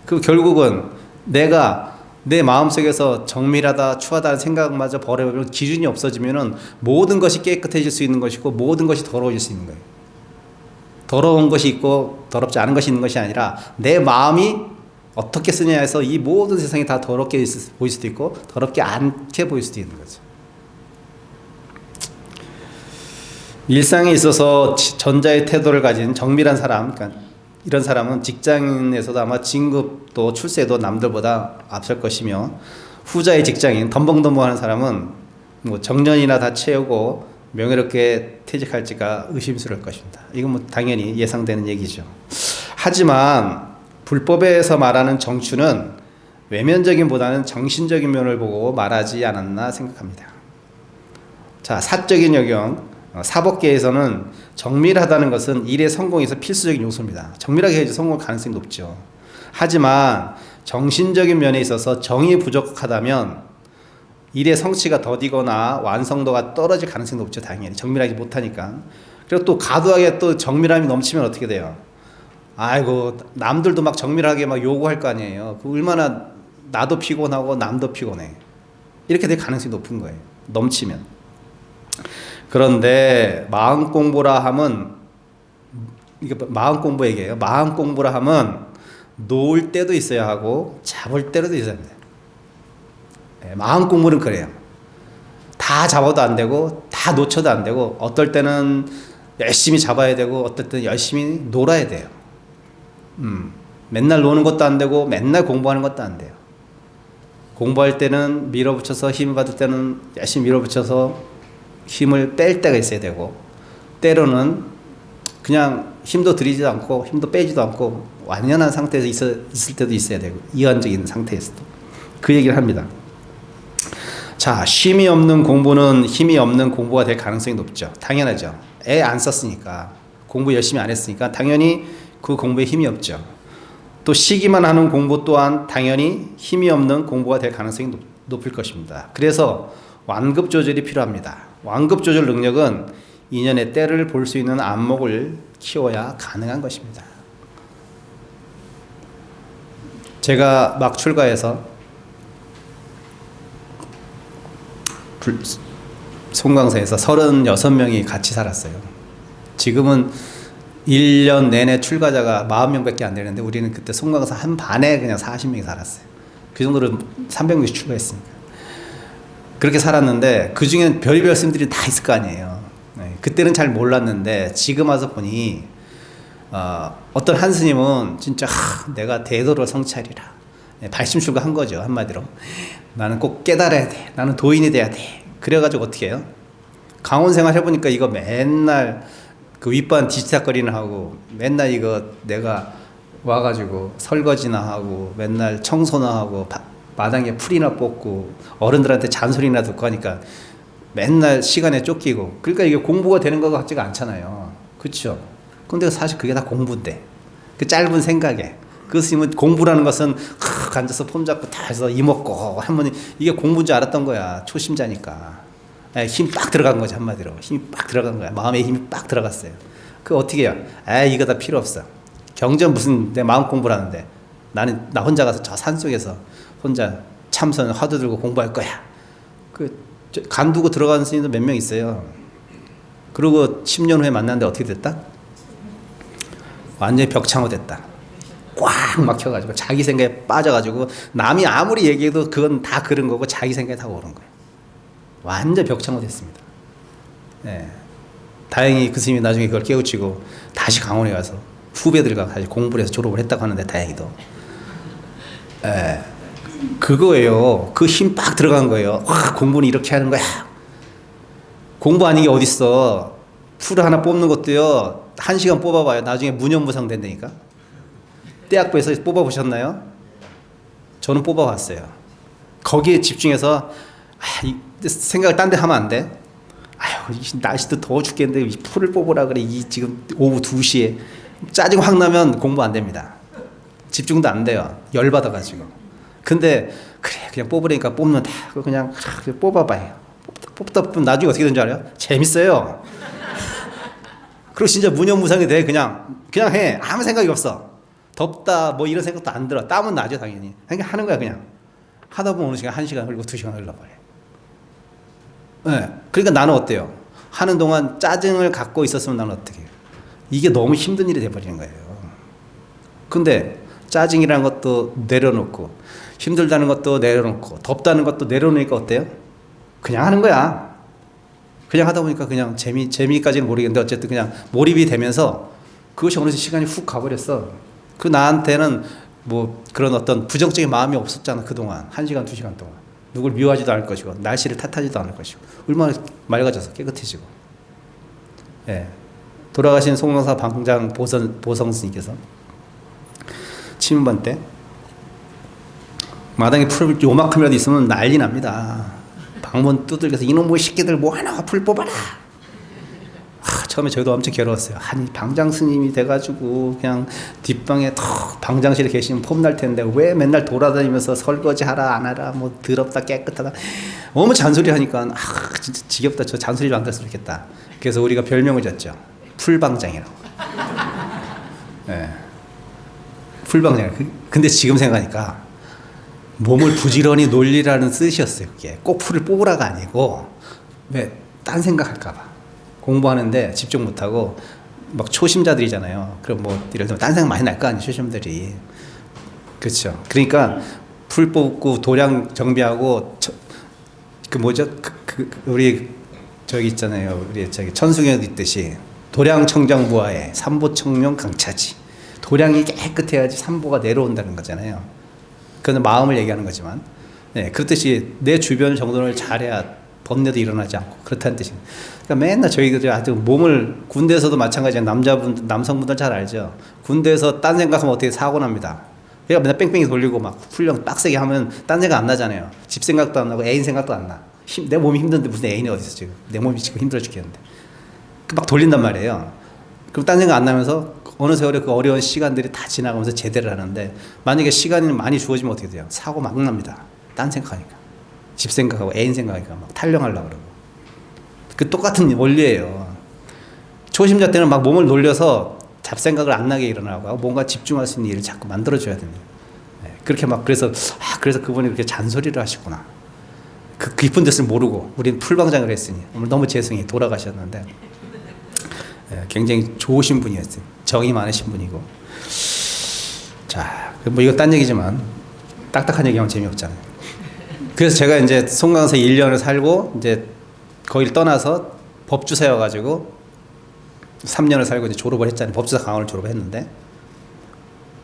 그 결국은 내가 내 마음속에서 정밀하다, 추하다는 생각마저 버려버리면 기준이 없어지면은 모든 것이 깨끗해질 수 있는 것이고 모든 것이 더러워질 수 있는 거예요. 더러운 것이 있고 더럽지 않은 것이 있는 것이 아니라 내 마음이 어떻게 쓰냐 해서 이 모든 세상이 다 더럽게 보일 수도 있고 더럽게 않게 보일 수도 있는 거죠. 일상에 있어서 전자의 태도를 가진 정밀한 사람, 그러니까 이런 사람은 직장인에서도 아마 진급도 출세도 남들보다 앞설 것이며 후자의 직장인 덤벙덤벙하는 사람은 뭐 정년이나 다 채우고 명예롭게 퇴직할지가 의심스러울 것입니다. 이건 뭐 당연히 예상되는 얘기죠. 하지만 불법에서 말하는 정추는 외면적인보다는 정신적인 면을 보고 말하지 않았나 생각합니다. 자, 사적인 역경. 사법계에서는 정밀하다는 것은 일의 성공에서 필수적인 요소입니다. 정밀하게 해야지 성공할 가능성이 높죠. 하지만 정신적인 면에 있어서 정이 부족하다면 일의 성취가 더디거나 완성도가 떨어질 가능성이 높죠. 당연히 정밀하지 못하니까. 그리고 또 과도하게 또 정밀함이 넘치면 어떻게 돼요? 아이고 남들도 막 정밀하게 막 요구할 거 아니에요. 그 얼마나 나도 피곤하고 남도 피곤해. 이렇게 될 가능성이 높은 거예요. 넘치면. 그런데 마음 공부라 함은 이게 마음 공부 얘기예요. 마음 공부라 함은 놓을 때도 있어야 하고 잡을 때도 있어야 합니다. 마음 공부는 그래요. 다 잡아도 안 되고 다 놓쳐도 안 되고 어떨 때는 열심히 잡아야 되고 어떨 때는 열심히 놀아야 돼요. 맨날 노는 것도 안 되고 맨날 공부하는 것도 안 돼요. 공부할 때는 밀어붙여서 힘을 받을 때는 열심히 밀어붙여서 힘을 뺄 때가 있어야 되고 때로는 그냥 힘도 들이지도 않고 힘도 빼지도 않고 완연한 상태에서 있을 때도 있어야 되고 이완적인 상태에서도 그 얘기를 합니다. 자, 쉼이 없는 공부는 힘이 없는 공부가 될 가능성이 높죠. 당연하죠. 애 안 썼으니까 공부 열심히 안 했으니까 당연히 그 공부에 힘이 없죠. 또 쉬기만 하는 공부 또한 당연히 힘이 없는 공부가 될 가능성이 높을 것입니다. 그래서 완급 조절이 필요합니다. 완급 조절 능력은 인연의 때를 볼 수 있는 안목을 키워야 가능한 것입니다. 제가 막 출가해서 송광사에서 36명이 같이 살았어요. 지금은 1년 내내 출가자가 40명밖에 안 되는데 우리는 그때 송광사 한 반에 그냥 40명이 살았어요. 그 정도로 300명씩 출가했으니까. 그렇게 살았는데 그 중엔 별의별 스님들이 다 있을 거 아니에요. 네, 그때는 잘 몰랐는데 지금 와서 보니 어떤 한 스님은 진짜 내가 대도를 성취하리라. 네, 발심출가한 거죠. 한마디로. 나는 꼭 깨달아야 돼. 나는 도인이 돼야 돼. 그래가지고 어떻게 해요? 강원 생활 해보니까 이거 맨날 그 윗반 뒤치다거리나 하고 맨날 이거 내가 와가지고 설거지나 하고 맨날 청소나 하고 마당에 풀이나 뽑고 어른들한테 잔소리나 듣고 하니까 맨날 시간에 쫓기고 그러니까 이게 공부가 되는 것 같지가 않잖아요. 그렇죠? 근데 사실 그게 다 공부인데 그 짧은 생각에 그 스님은 공부라는 것은 앉아서 폼 잡고 다 해서 이먹고 할머니 이게 공부인 줄 알았던 거야. 초심자니까. 힘 빡 들어간 거지, 한마디로. 힘이 빡 들어간 거야. 마음에 힘이 빡 들어갔어요. 그 어떻게 해요? 이거 다 필요 없어. 경제 무슨 내 마음 공부를 하는데 나 혼자 가서 저 산속에서 혼자 참선 화두 들고 공부할 거야. 간두고 들어가는 스님도 몇 명 있어요. 그리고 10년 후에 만났는데 어떻게 됐다? 완전히 벽창호 됐다. 꽉 막혀가지고 자기 생각에 빠져가지고 남이 아무리 얘기해도 그건 다 그런 거고 자기 생각에 다 오른 거예요. 완전 벽창호 됐습니다. 네. 다행히 그 스님이 나중에 그걸 깨우치고 다시 강원에 가서 후배들과 다시 공부를 해서 졸업을 했다고 하는데 다행히도. 네. 그거예요. 그 힘 빡 들어간 거예요. 와, 공부는 이렇게 하는 거야. 공부 아닌 게 어딨어. 풀 하나 뽑는 것도요. 1시간 뽑아봐요. 나중에 무념무상 된다니까. 대학부에서 뽑아보셨나요? 저는 뽑아봤어요. 거기에 집중해서 생각을 딴 데 하면 안 돼. 날씨도 더워 죽겠는데 풀을 뽑으라 그래. 지금 오후 2시에 짜증 확 나면 공부 안 됩니다. 집중도 안 돼요. 열받아가지고. 근데 그래 그냥 뽑으니까 뽑는다. 그냥 뽑아봐요. 뽑다 보면 나중에 어떻게 되는 줄 알아요? 재밌어요. 그리고 진짜 무념무상이 돼. 그냥 해. 아무 생각이 없어. 덥다 뭐 이런 생각도 안 들어. 땀은 나죠 당연히. 그냥 하는 거야 그냥. 하다 보면 어느 시간 1시간 흘리고 2시간 흘러버려. 네. 그러니까 나는 어때요? 하는 동안 짜증을 갖고 있었으면 나는 어떻게 해요? 이게 너무 힘든 일이 돼버리는 거예요. 근데 짜증이라는 것도 내려놓고 힘들다는 것도 내려놓고 덥다는 것도 내려놓으니까 어때요? 그냥 하는 거야. 그냥 하다 보니까 그냥 재미까지는 모르겠는데 어쨌든 그냥 몰입이 되면서 그것이 어느새 시간이 훅 가버렸어. 그 나한테는 뭐 그런 어떤 부정적인 마음이 없었잖아 그동안 1시간 2시간 동안. 누굴 미워하지도 않을 것이고 날씨를 탓하지도 않을 것이고 얼마나 맑아져서 깨끗해지고. 예. 돌아가신 송영사 방장 보성 스님께서 치문반 때 마당에 풀 요만큼이라도 있으면 난리 납니다. 방문 두들겨서 이놈의 새끼들 뭐하나 풀 뽑아라. 처음에 저희도 엄청 괴로웠어요. 아니 방장 스님이 돼가지고 그냥 뒷방에 방장실에 계시면 폼날 텐데 왜 맨날 돌아다니면서 설거지하라 안 하라 뭐 더럽다 깨끗하다 너무 잔소리 하니까 진짜 지겹다. 저 잔소리 안 들었으면 좋겠다. 그래서 우리가 별명을 줬죠. 풀방장이라고. 네. 풀방장. 근데 지금 생각하니까 몸을 부지런히 놀리라는 뜻이었어요. 그게 꼭 풀을 뽑으라가 아니고 왜 딴 생각할까봐. 공부하는데 집중 못하고 막 초심자들이잖아요. 그럼 뭐 예를 들면 딴 생각 많이 날 거 아니에요. 초심들이. 그렇죠. 그러니까 풀 뽑고 도량 정비하고 그 뭐죠? 우리 저기 있잖아요. 우리 저기 천수경에도 있듯이 도량 청정부하에 삼보청룡 강차지. 도량이 깨끗해야지 삼보가 내려온다는 거잖아요. 그건 마음을 얘기하는 거지만, 네, 그렇듯이 내 주변 정돈을 잘해야 번뇌도 일어나지 않고 그렇다는 뜻입니다. 그러니까 맨날 저희들이 아주 몸을 군대에서도 마찬가지예요. 남성분들 잘 알죠. 군대에서 딴 생각하면 어떻게 사고 납니다. 그러니까 맨날 뺑뺑이 돌리고 막 훈련 빡세게 하면 딴 생각 안 나잖아요. 집 생각도 안 나고 애인 생각도 안 나. 내 몸이 힘든데 무슨 애인이 어디 있어 지금. 내 몸이 지금 힘들어 죽겠는데. 막 돌린단 말이에요. 그럼 딴 생각 안 나면서 어느 세월에 그 어려운 시간들이 다 지나가면서 제대를 하는데 만약에 시간이 많이 주어지면 어떻게 돼요? 사고 막 납니다. 딴 생각하니까. 집 생각하고 애인 생각하니까 막 탈령하려고 그러고. 그 똑같은 원리예요. 초심자 때는 막 몸을 놀려서 잡생각을 안 나게 일어나고 뭔가 집중할 수 있는 일을 자꾸 만들어줘야 됩니다. 네, 그렇게 막 그래서 그분이 그렇게 잔소리를 하시구나. 그 깊은 뜻을 모르고 우리는 풀방장을 했으니 너무 죄송히 돌아가셨는데 네, 굉장히 좋으신 분이었어요. 정이 많으신 분이고. 자, 뭐 이거 딴 얘기지만 딱딱한 얘기하면 재미없잖아요. 그래서 제가 이제 송강에서 1년을 살고 이제 거기를 떠나서 법주사여 가지고 3년을 살고 이제 졸업을 했잖아요. 법주사 강원을 졸업을 했는데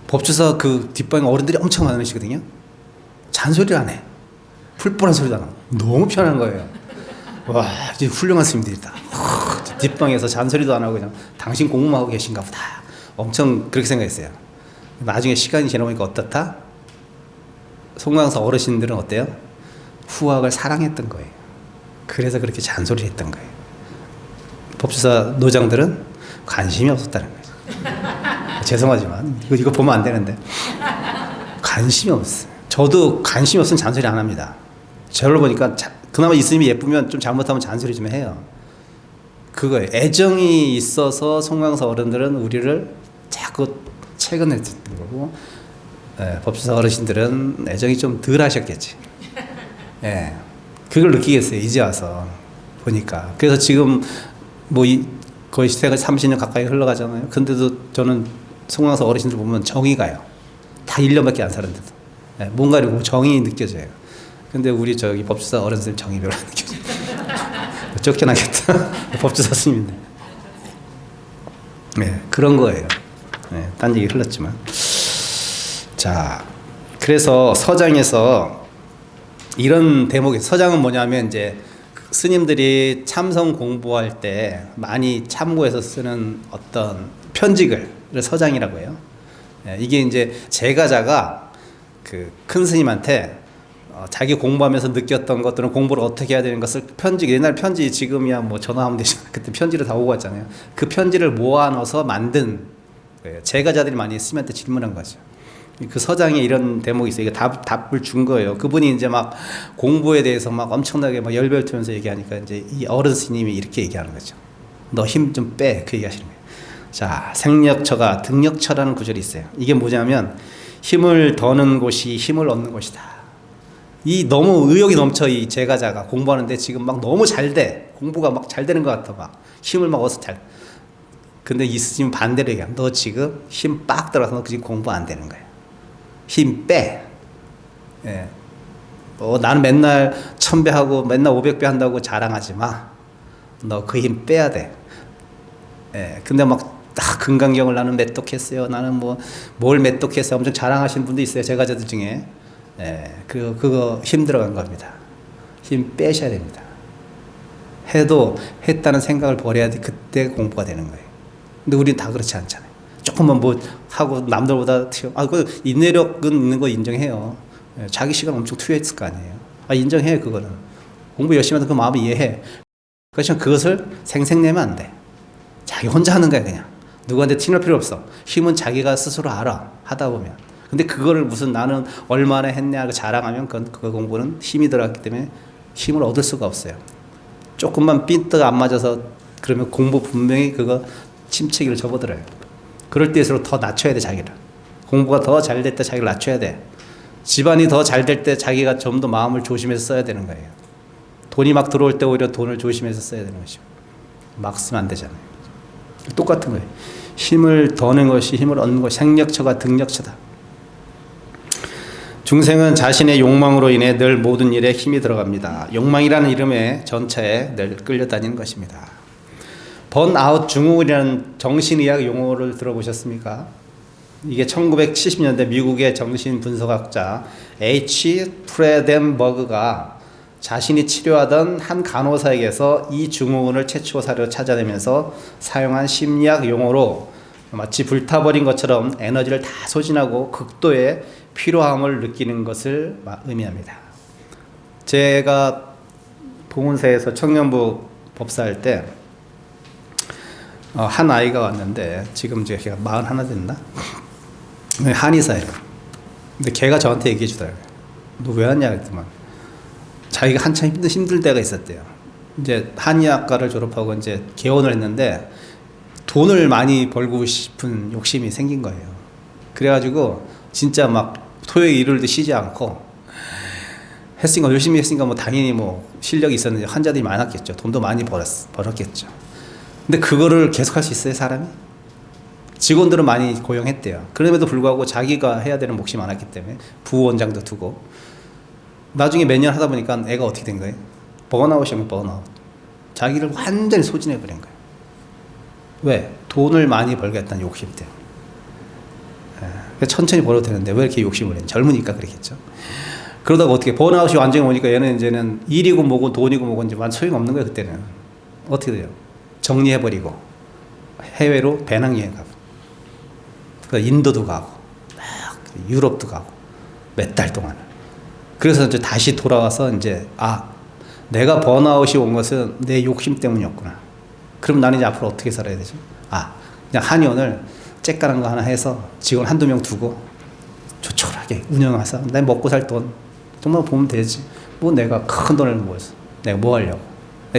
법주사 그 뒷방에 어른들이 엄청 많으시거든요. 잔소리를 안 해. 풀뿌란 소리도 안 하고 너무 편한 거예요. 와, 이제 훌륭한 스님들이다. 뒷방에서 잔소리도 안 하고 그냥 당신 공부만 하고 계신가 보다. 엄청 그렇게 생각했어요. 나중에 시간이 지나보니까 어떻다? 송강사 어르신들은 어때요? 후학을 사랑했던 거예요. 그래서 그렇게 잔소리를 했던 거예요. 법주사 노장들은 관심이 없었다는 거예요. 죄송하지만 이거 보면 안 되는데 관심이 없어요. 저도 관심이 없으면 잔소리 안 합니다. 저를 보니까 그나마 이스님이 예쁘면 좀 잘못하면 잔소리 좀 해요. 그거예요. 애정이 있어서 송광사 어른들은 우리를 자꾸 최근에 듣는 거고, 법주사 어르신들은 애정이 좀 덜 하셨겠지. 예. 그걸 느끼겠어요. 이제 와서 보니까. 그래서 지금 뭐 거의 세가 30년 가까이 흘러가잖아요. 근데도 저는 송광사 어르신들 보면 정이 가요. 다 1년밖에 안 살았는데도. 예. 뭔가 이렇게 정이 느껴져요. 근데 우리 저기 법주사 어른들 정이 별로 안 느껴져요. 쫓겨나겠다. 법주사 스님인데. 네, 그런 거예요. 네, 딴 얘기 흘렀지만. 자, 그래서 서장에서 이런 대목이, 서장은 뭐냐면 이제 스님들이 참선 공부할 때 많이 참고해서 쓰는 어떤 편지글을 서장이라고 해요. 네, 이게 이제 제가자가 그 큰 스님한테 자기 공부하면서 느꼈던 것들은 공부를 어떻게 해야 되는 것을 편지, 옛날 편지 지금이야 뭐 전화하면 되잖아요. 그때 편지를 다 오고 갔잖아요. 그 편지를 모아넣어서 만든 거예요. 제가자들이 많이 스님한테 질문한 거죠. 그 서장에 이런 대목이 있어요. 이게 답을 준 거예요. 그분이 이제 막 공부에 대해서 막 엄청나게 막 열별투면서 얘기하니까 이제 이 어른 스님이 이렇게 얘기하는 거죠. 너 힘 좀 빼. 그 얘기 하시는 거예요. 자, 생력처가 등력처라는 구절이 있어요. 이게 뭐냐면 힘을 더는 곳이 힘을 얻는 곳이다. 이 너무 의욕이 넘쳐, 이 제가자가 공부하는데 지금 막 너무 잘 돼. 공부가 막 잘 되는 것 같아. 막 힘을 막 얻어서 잘. 근데 이 스님 반대로 얘기해. 너 지금 힘 빡 들어서 너 지금 공부 안 되는 거야. 힘 빼. 예. 나는 맨날 1000배 하고 맨날 500배 한다고 자랑하지 마. 너 그 힘 빼야 돼. 예. 근데 막 금강경을 나는 메똑했어요. 나는 뭐 뭘 메똑했어요. 엄청 자랑하시는 분도 있어요. 제가자들 중에. 예, 그거 힘 들어간 겁니다. 힘 빼셔야 됩니다. 해도 했다는 생각을 버려야 돼. 그때 공부가 되는 거예요. 근데 우리는 다 그렇지 않잖아요. 조금만 뭐 하고 남들보다 그 인내력은 있는 거 인정해요. 예, 자기 시간 엄청 투여했을 거 아니에요. 인정해, 그거는. 공부 열심히 하던 그 마음을 이해해. 그렇지만 그것을 생색내면 안 돼. 자기 혼자 하는 거야, 그냥. 누구한테 티낼 필요 없어. 힘은 자기가 스스로 알아. 하다 보면. 근데 그거를 무슨 나는 얼마나 했냐 자랑하면 그 공부는 힘이 들어갔기 때문에 힘을 얻을 수가 없어요. 조금만 삔떡 안 맞아서 그러면 공부 분명히 그거 침체기를 접어들어요. 그럴 때일수록 더 낮춰야 돼, 자기를. 공부가 더 잘 될 때 자기를 낮춰야 돼. 집안이 더 잘 될 때 자기가 좀 더 마음을 조심해서 써야 되는 거예요. 돈이 막 들어올 때 오히려 돈을 조심해서 써야 되는 것이고. 막 쓰면 안 되잖아요. 똑같은 거예요. 힘을 더는 것이 힘을 얻는 것이 생력처가 등력처다. 중생은 자신의 욕망으로 인해 늘 모든 일에 힘이 들어갑니다. 욕망이라는 이름의 전차에 늘 끌려다니는 것입니다. 번아웃 증후군이라는 정신의학 용어를 들어보셨습니까? 이게 1970년대 미국의 정신분석학자 H. 프레덴버그가 자신이 치료하던 한 간호사에게서 이 증후군을 최초 사례로 찾아내면서 사용한 심리학 용어로 마치 불타버린 것처럼 에너지를 다 소진하고 극도의 피로함을 느끼는 것을 의미합니다. 제가 봉은사에서 청년부 법사할 때 한 아이가 왔는데 지금 제가 41 됐나? 한의사예요. 근데 걔가 저한테 얘기해 주더라고요. 너 왜 왔냐 그랬더만 자기가 한참 힘들 때가 있었대요. 이제 한의학과를 졸업하고 이제 개원을 했는데 돈을 많이 벌고 싶은 욕심이 생긴 거예요. 그래가지고 진짜 막 토요일 일요일도 쉬지 않고 했으니까, 열심히 했으니까 뭐 당연히 뭐 실력이 있었는데 환자들이 많았겠죠. 돈도 많이 벌었겠죠. 근데 그거를 계속 할 수 있어요, 사람이? 직원들은 많이 고용했대요. 그럼에도 불구하고 자기가 해야 되는 몫이 많았기 때문에 부원장도 두고 나중에 몇 년 하다 보니까 애가 어떻게 된 거예요? 번아웃이면 번아웃. 자기를 완전히 소진해버린 거예요. 왜? 돈을 많이 벌겠다는 욕심 때문에. 천천히 벌어도 되는데 왜 이렇게 욕심을 했는지. 젊으니까 그랬겠죠. 그러다가 어떻게 번아웃이 완전히 오니까 얘는 이제는 일이고 뭐고 돈이고 뭐고 이제 완전 소용없는 거예요. 그때는. 어떻게 돼요? 정리해버리고 해외로 배낭여행 가고, 그러니까 인도도 가고 유럽도 가고 몇 달 동안. 그래서 이제 다시 돌아와서 이제 내가 번아웃이 온 것은 내 욕심 때문이었구나. 그럼 나는 이제 앞으로 어떻게 살아야 되지? 그냥 한의원을 쬐까는 거 하나 해서 직원 한두 명 두고 조촐하게 운영해서 내 먹고 살 돈 정말 보면 되지. 뭐 내가 큰 돈을 모아서 내가 뭐 하려고.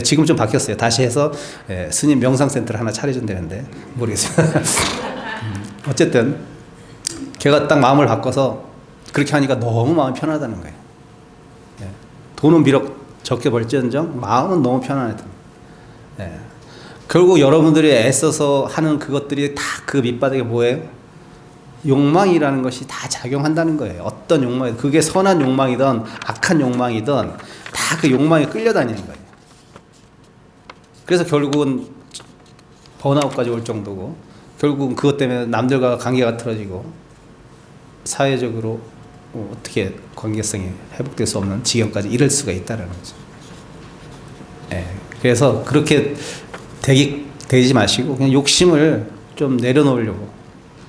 지금 좀 바뀌었어요. 다시 해서 스님 명상센터를 하나 차려준다는데 모르겠어요. 어쨌든 걔가 딱 마음을 바꿔서 그렇게 하니까 너무 마음이 편하다는 거예요. 돈은 비록 적게 벌지언정 마음은 너무 편안하다. 결국 여러분들이 애써서 하는 그것들이 다 그 밑바닥에 뭐예요? 욕망이라는 것이 다 작용한다는 거예요. 어떤 욕망이든 그게 선한 욕망이든 악한 욕망이든 다 그 욕망에 끌려다니는 거예요. 그래서 결국은 번아웃까지 올 정도고 결국은 그것 때문에 남들과 관계가 틀어지고 사회적으로 어떻게 관계성이 회복될 수 없는 지경까지 이를 수가 있다는 거죠. 그래서 그렇게 되지 마시고 그냥 욕심을 좀 내려놓으려고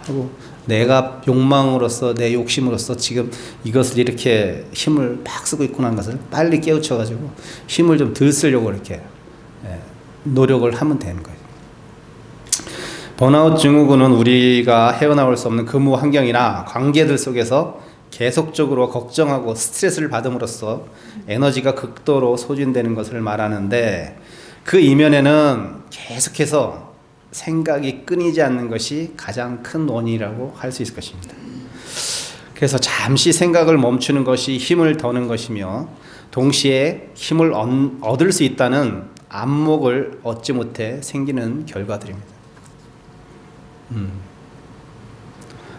하고 내가 욕망으로서 내 욕심으로서 지금 이것을 이렇게 힘을 막 쓰고 있구나 하는 것을 빨리 깨우쳐가지고 힘을 좀 덜 쓰려고 이렇게 노력을 하면 되는 거예요. 번아웃 증후군은 우리가 헤어나올 수 없는 근무 환경이나 관계들 속에서 계속적으로 걱정하고 스트레스를 받음으로써 에너지가 극도로 소진되는 것을 말하는데 그 이면에는 계속해서 생각이 끊이지 않는 것이 가장 큰 원인이라고 할 수 있을 것입니다. 그래서 잠시 생각을 멈추는 것이 힘을 더는 것이며 동시에 힘을 얻을 수 있다는 안목을 얻지 못해 생기는 결과들입니다.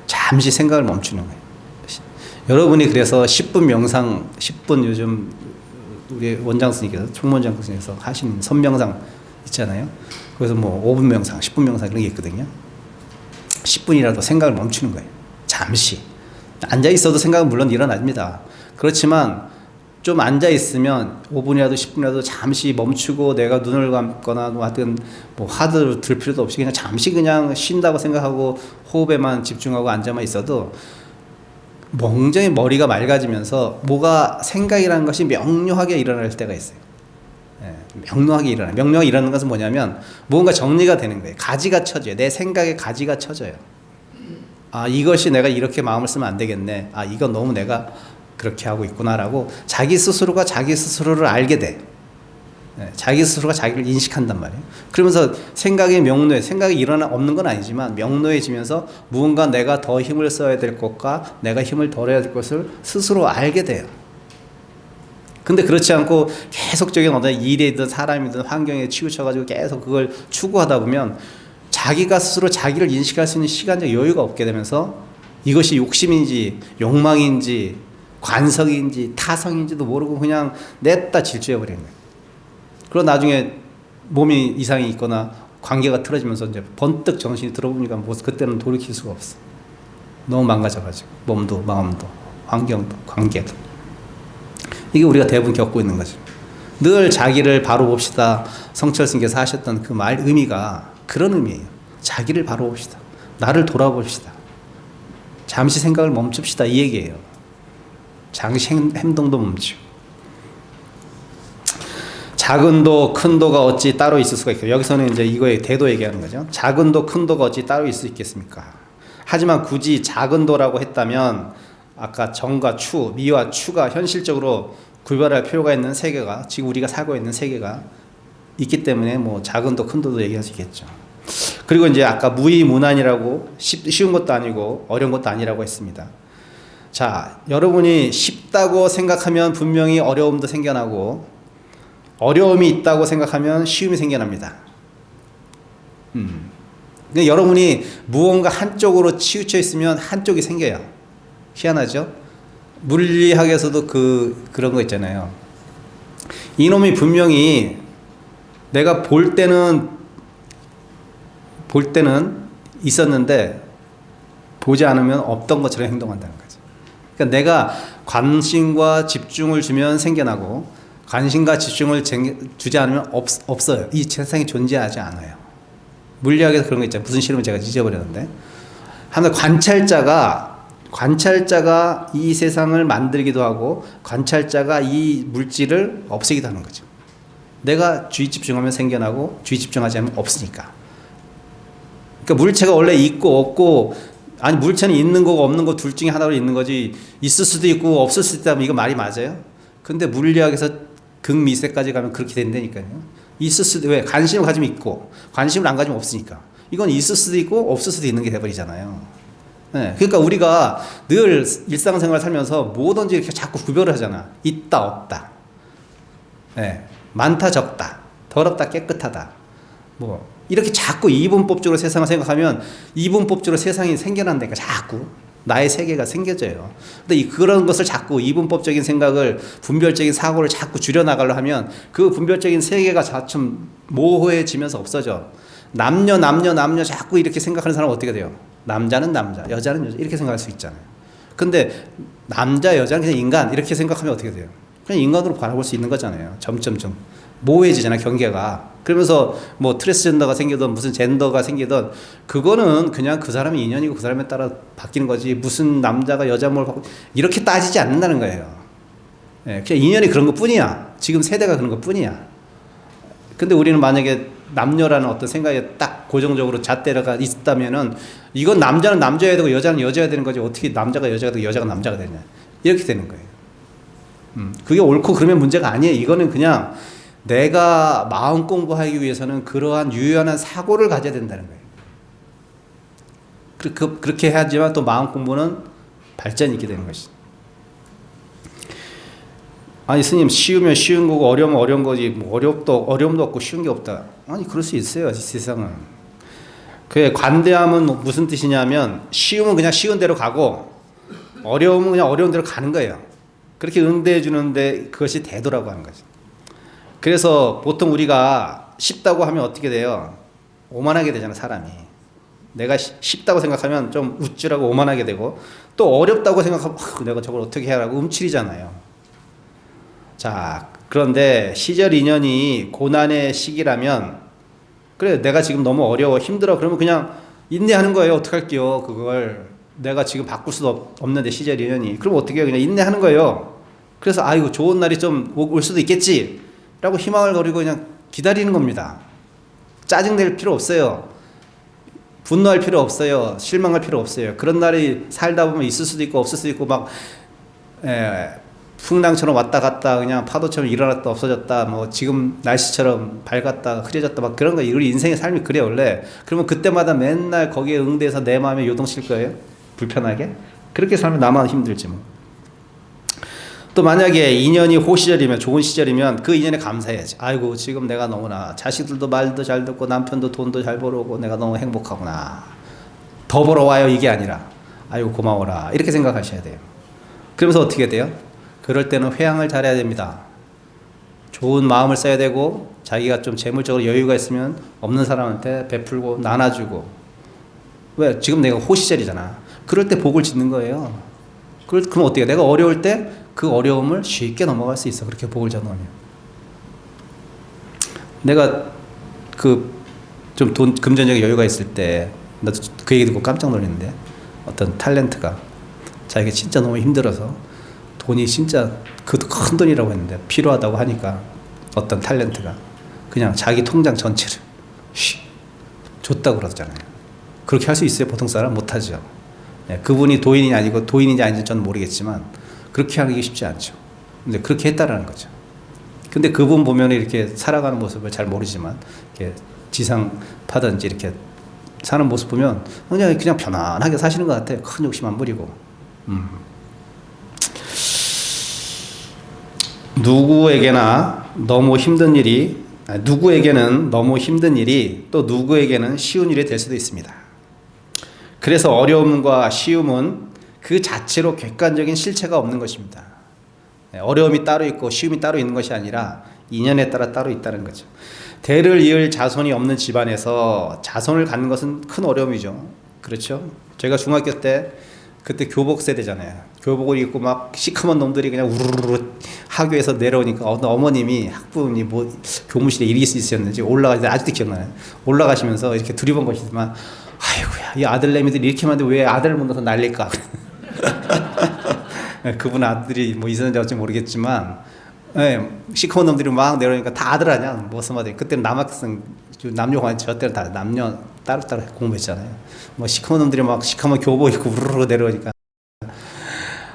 잠시 생각을 멈추는 거예요. 여러분이 그래서 10분 명상, 10분 요즘 우리 원장 스님께서 총무원장 스님께서 하시는 선명상 있잖아요. 그래서 뭐 5분 명상, 10분 명상 이런 게 있거든요. 10분이라도 생각을 멈추는 거예요. 잠시. 앉아 있어도 생각은 물론 일어납니다. 그렇지만 좀 앉아 있으면 5분이라도 10분이라도 잠시 멈추고 내가 눈을 감거나 뭐 하여튼 뭐 화두를 들 필요도 없이 그냥 잠시 그냥 쉰다고 생각하고 호흡에만 집중하고 앉아만 있어도 멍정히 머리가 맑아지면서 뭐가 생각이라는 것이 명료하게 일어날 때가 있어요. 명료하게 일어나. 명료하게 일어나는 것은 뭐냐면 뭔가 정리가 되는 거예요. 가지가 쳐져요. 내 생각에 가지가 쳐져요. 아, 이것이 내가 이렇게 마음을 쓰면 안 되겠네. 아, 이건 너무 내가 그렇게 하고 있구나라고 자기 스스로가 자기 스스로를 알게 돼. 자기 스스로가 자기를 인식한단 말이에요. 그러면서 생각이 명료해. 생각이 없는 건 아니지만 명료해지면서 무언가 내가 더 힘을 써야 될 것과 내가 힘을 덜어야 될 것을 스스로 알게 돼요. 근데 그렇지 않고 계속적인 어떤 일이든 사람이든 환경에 치우쳐가지고 계속 그걸 추구하다 보면 자기가 스스로 자기를 인식할 수 있는 시간적 여유가 없게 되면서 이것이 욕심인지 욕망인지 관성인지 타성인지도 모르고 그냥 냈다 질주해버리는 거예요. 그리고 나중에 몸이 이상이 있거나 관계가 틀어지면서 이제 번뜩 정신이 들어보니까 뭐 그때는 돌이킬 수가 없어. 너무 망가져가지고 몸도 마음도 환경도 관계도. 이게 우리가 대부분 겪고 있는 거죠. 늘 자기를 바로 봅시다. 성철 스님께서 하셨던 그 말 의미가 그런 의미예요. 자기를 바로 봅시다. 나를 돌아봅시다. 잠시 생각을 멈춥시다. 이 얘기예요. 잠시 행동도 멈추고. 작은 도, 큰 도가 어찌 따로 있을 수가 있겠어요. 여기서는 이제 이거에 대도 얘기하는 거죠. 작은 도, 큰 도가 어찌 따로 있을 수 있겠습니까? 하지만 굳이 작은 도라고 했다면 아까 정과 추, 미와 추가 현실적으로 구별할 필요가 있는 세계가 지금 우리가 살고 있는 세계가 있기 때문에 뭐 작은 도, 큰 도도 얘기할 수 있겠죠. 그리고 이제 아까 무의무난이라고 쉬운 것도 아니고 어려운 것도 아니라고 했습니다. 자, 여러분이 쉽다고 생각하면 분명히 어려움도 생겨나고 어려움이 있다고 생각하면 쉬움이 생겨납니다. 근데 여러분이 무언가 한쪽으로 치우쳐 있으면 한쪽이 생겨요. 희한하죠? 물리학에서도 그런 거 있잖아요. 이놈이 분명히 내가 볼 때는 있었는데 보지 않으면 없던 것처럼 행동한다는 거죠. 그러니까 내가 관심과 집중을 주면 생겨나고 관심과 집중을 주지 않으면 없어요. 이 세상에 존재하지 않아요. 물리학에서 그런 거 있잖아요. 무슨 실험을 제가 잊어버렸는데 하나 관찰자가 이 세상을 만들기도 하고 관찰자가 이 물질을 없애기도 하는 거죠. 내가 주의 집중하면 생겨나고 주의 집중하지 않으면 없으니까. 그러니까 물체가 원래 있고 없고 아니 물체는 있는 거고 없는 거 둘 중에 하나로 있는 거지 있을 수도 있고 없을 수도 있다면 이거 말이 맞아요? 근데 물리학에서 극미세까지 가면 그렇게 된다니까요. 있을 수도, 왜? 관심을 가지면 있고, 관심을 안 가지면 없으니까. 이건 있을 수도 있고, 없을 수도 있는 게 돼버리잖아요. 네. 그러니까 우리가 늘 일상생활 살면서 뭐든지 이렇게 자꾸 구별을 하잖아. 있다, 없다. 네. 많다, 적다. 더럽다, 깨끗하다. 뭐, 이렇게 자꾸 이분법적으로 세상을 생각하면 이분법적으로 세상이 생겨난다니까, 자꾸. 나의 세계가 생겨져요. 근데 그런 것을 자꾸 이분법적인 생각을, 분별적인 사고를 자꾸 줄여나가려 하면 그 분별적인 세계가 자꾸 모호해지면서 없어져. 남녀 자꾸 이렇게 생각하는 사람은 어떻게 돼요? 남자는 남자, 여자는 여자 이렇게 생각할 수 있잖아요. 근데 남자, 여자는 그냥 인간 이렇게 생각하면 어떻게 돼요? 그냥 인간으로 바라볼 수 있는 거잖아요. 점점점 모호해지잖아, 경계가. 그러면서 뭐 트랜스젠더가 생기든 무슨 젠더가 생기든 그거는 그냥 그 사람의 인연이고 그 사람에 따라 바뀌는 거지, 무슨 남자가 여자 뭘 바꾸 이렇게 따지지 않는다는 거예요. 예, 그냥 인연이 그런 것 뿐이야. 지금 세대가 그런 것 뿐이야. 근데 우리는 만약에 남녀라는 어떤 생각에 딱 고정적으로 잣대가 있다면은 이건 남자는 남자여야 되고 여자는 여자여야 되는 거지, 어떻게 남자가 여자가 되고 여자가 남자가 되냐, 이렇게 되는 거예요. 그게 옳고 그러면 문제가 아니에요. 이거는 그냥 내가 마음 공부하기 위해서는 그러한 유연한 사고를 가져야 된다는 거예요. 그렇게 해야지만 또 마음 공부는 발전이 있게 되는 것이죠. 아니 스님, 쉬우면 쉬운 거고 어려우면 어려운 거지, 뭐 어려움도 없고 쉬운 게 없다. 아니 그럴 수 있어요, 세상은. 그 관대함은 무슨 뜻이냐면, 쉬우면 그냥 쉬운 대로 가고 어려우면 그냥 어려운 대로 가는 거예요. 그렇게 응대해 주는데 그것이 대도라고 하는 거죠. 그래서 보통 우리가 쉽다고 하면 어떻게 돼요? 오만하게 되잖아, 사람이. 내가 쉽다고 생각하면 좀 우쭐하고 오만하게 되고, 또 어렵다고 생각하면 내가 저걸 어떻게 해야 하고 움츠리잖아요. 자, 그런데 시절 인연이 고난의 시기라면, 그래 내가 지금 너무 어려워 힘들어 그러면 그냥 인내하는 거예요. 어떡할게요, 그걸 내가 지금 바꿀 수도 없는데 시절 인연이. 그럼 어떻게 해요? 그냥 인내하는 거예요. 그래서 아이고 좋은 날이 좀 올 수도 있겠지 라고 희망을 거리고 그냥 기다리는 겁니다. 짜증낼 필요 없어요. 분노할 필요 없어요. 실망할 필요 없어요. 그런 날이 살다 보면 있을 수도 있고 없을 수도 있고, 막 풍랑처럼 왔다 갔다, 그냥 파도처럼 일어났다 없어졌다, 뭐 지금 날씨처럼 밝았다 흐려졌다, 막 그런 거. 우리 인생의 삶이 그래 원래. 그러면 그때마다 맨날 거기에 응대해서 내 마음에 요동칠 거예요? 불편하게? 그렇게 살면 나만 힘들지 뭐. 또 만약에 인연이 호시절이면, 좋은 시절이면 그 인연에 감사해야지. 아이고 지금 내가 너무나 자식들도 말도 잘 듣고 남편도 돈도 잘 벌어오고 내가 너무 행복하구나. 더 벌어와요, 이게 아니라 아이고 고마워라, 이렇게 생각하셔야 돼요. 그러면서 어떻게 돼요? 그럴 때는 회양을 잘해야 됩니다. 좋은 마음을 써야 되고, 자기가 좀 재물적으로 여유가 있으면 없는 사람한테 베풀고 나눠주고. 왜? 지금 내가 호시절이잖아. 그럴 때 복을 짓는 거예요. 그럼 어떻게 해? 내가 어려울 때 그 어려움을 쉽게 넘어갈 수 있어, 그렇게 복을 져놓으면. 내가 좀 금전적인 여유가 있을 때, 나도 그 얘기 듣고 깜짝 놀랐는데, 어떤 탤런트가 자기가 진짜 너무 힘들어서 돈이 진짜 그것도 큰 돈이라고 했는데 필요하다고 하니까 어떤 탤런트가 그냥 자기 통장 전체를 줬다고 그러잖아요. 그렇게 할 수 있어요? 보통 사람 못하죠. 네, 그분이 도인이 아니고, 도인인지 아닌지 저는 모르겠지만 그렇게 하기 쉽지 않죠. 근데 그렇게 했다라는 거죠. 근데 그분 보면 이렇게 살아가는 모습을 잘 모르지만 이렇게 지상파든지 이렇게 사는 모습 보면 그냥 편안하게 사시는 것 같아요. 큰 욕심 안 부리고. 누구에게는 너무 힘든 일이 또 누구에게는 쉬운 일이 될 수도 있습니다. 그래서 어려움과 쉬움은 그 자체로 객관적인 실체가 없는 것입니다. 어려움이 따로 있고 쉬움이 따로 있는 것이 아니라 인연에 따라 따로 있다는 거죠. 대를 이을 자손이 없는 집안에서 자손을 갖는 것은 큰 어려움이죠. 그렇죠? 제가 중학교 때, 그때 교복 세대잖아요. 교복을 입고 막 시커먼 놈들이 그냥 우르르 학교에서 내려오니까 어머님이, 학부모님이 뭐 교무실에 일이 있으셨는지 아직도 기억나요. 올라가시면서 이렇게 두리번 것이지만, 아이고야, 이 아들내미들이 이렇게 많은데 왜 아들을 못 낳아서 난릴까. 그분 아들이 뭐 있었는지 어찌 모르겠지만, 시커먼 놈들이 막 내려오니까 다 아들 아니야, 무슨 말이야. 그때는 남학생, 남녀관, 저 때는 다 남녀 따로따로 공부했잖아요. 뭐 시커먼 놈들이 막 시커먼 교복 입고 우르르 내려오니까,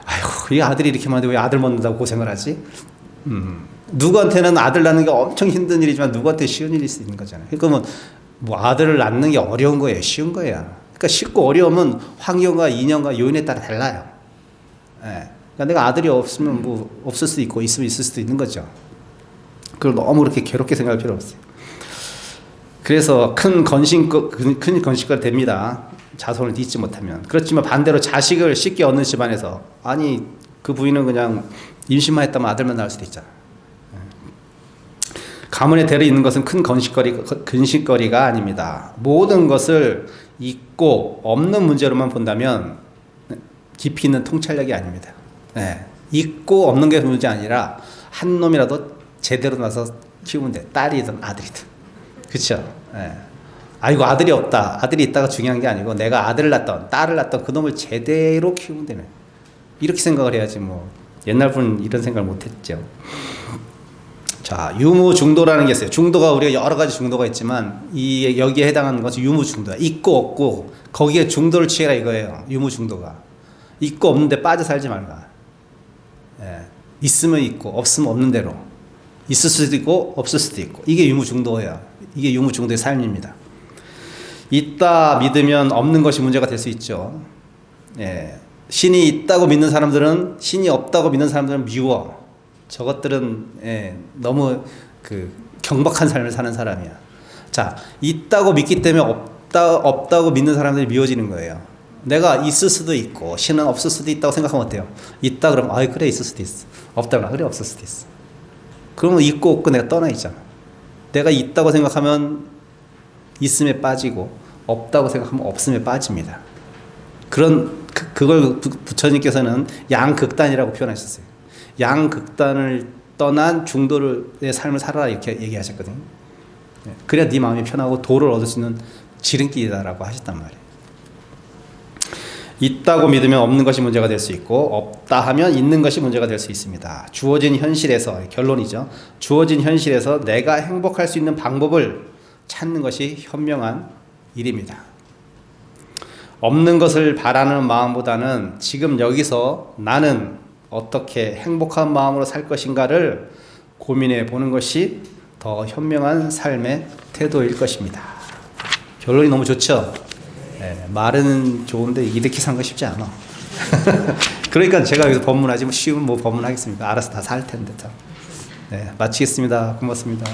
아이고, 이 아들이 이렇게 많은데 왜 아들 못 낳는다고 고생을 하지? 누구한테는 아들 낳는 게 엄청 힘든 일이지만 누구한테 쉬운 일일 수 있는 거잖아요. 그러니까 뭐 아들을 낳는 게 어려운 거예요, 쉬운 거야. 그러니까 쉽고 어려움은 환경과 인연과 요인에 따라 달라요. 예. 그러니까 내가 아들이 없으면 뭐 없을 수도 있고 있으면 있을 수도 있는 거죠. 그걸 너무 그렇게 괴롭게 생각할 필요 없어요. 그래서 큰 건식거리 됩니다. 자손을 잊지 못하면. 그렇지만 반대로 자식을 쉽게 얻는 집안에서 아니 그 부인은 그냥 임신만 했다면 아들만 낳을 수도 있잖아. 가문에 대를 잇는 것은 큰 근심거리가 아닙니다. 모든 것을 있고 없는 문제로만 본다면 깊이 있는 통찰력이 아닙니다. 네. 있고 없는 게 문제 아니라 한 놈이라도 제대로 나서 키우면 돼. 딸이든 아들이든. 그렇죠? 네. 아이고 아들이 없다. 아들이 있다가 중요한 게 아니고 내가 아들을 낳던 딸을 낳던 그 놈을 제대로 키우면 되네. 이렇게 생각을 해야지 뭐. 옛날 분은 이런 생각을 못했죠. 자, 유무중도라는 게 있어요. 중도가 우리가 여러 가지 중도가 있지만 여기에 해당하는 것은 유무중도야. 있고 없고 거기에 중도를 취해라 이거예요. 유무중도가. 있고 없는데 빠져 살지 말라. 예. 있으면 있고 없으면 없는 대로. 있을 수도 있고 없을 수도 있고. 이게 유무중도예요. 이게 유무중도의 삶입니다. 있다 믿으면 없는 것이 문제가 될 수 있죠. 예. 신이 있다고 믿는 사람들은 신이 없다고 믿는 사람들은 미워. 저것들은 너무 그 경박한 삶을 사는 사람이야. 자, 있다고 믿기 때문에 없다고 믿는 사람들이 미워지는 거예요. 내가 있을 수도 있고 신은 없을 수도 있다고 생각하면 어때요? 있다 그러면 아이 그래 있을 수도 있어. 없다 그러면 그래 없을 수도 있어. 그러면 있고 없고 내가 떠나 있잖아. 내가 있다고 생각하면 있음에 빠지고 없다고 생각하면 없음에 빠집니다. 그걸 부처님께서는 양극단이라고 표현하셨어요. 양극단을 떠난 중도의 삶을 살아라 이렇게 얘기하셨거든요. 그래야 네 마음이 편하고 도를 얻을 수 있는 지름길이다라고 하셨단 말이에요. 있다고 믿으면 없는 것이 문제가 될 수 있고 없다 하면 있는 것이 문제가 될 수 있습니다. 주어진 현실에서 결론이죠. 주어진 현실에서 내가 행복할 수 있는 방법을 찾는 것이 현명한 일입니다. 없는 것을 바라는 마음보다는 지금 여기서 나는 어떻게 행복한 마음으로 살 것인가를 고민해 보는 것이 더 현명한 삶의 태도일 것입니다. 결론이 너무 좋죠? 네, 말은 좋은데 이렇게 사는 거 쉽지 않아. 그러니까 제가 여기서 법문하지 뭐 쉬운 뭐 법문하겠습니까? 알아서 다 살 텐데. 네, 마치겠습니다. 고맙습니다.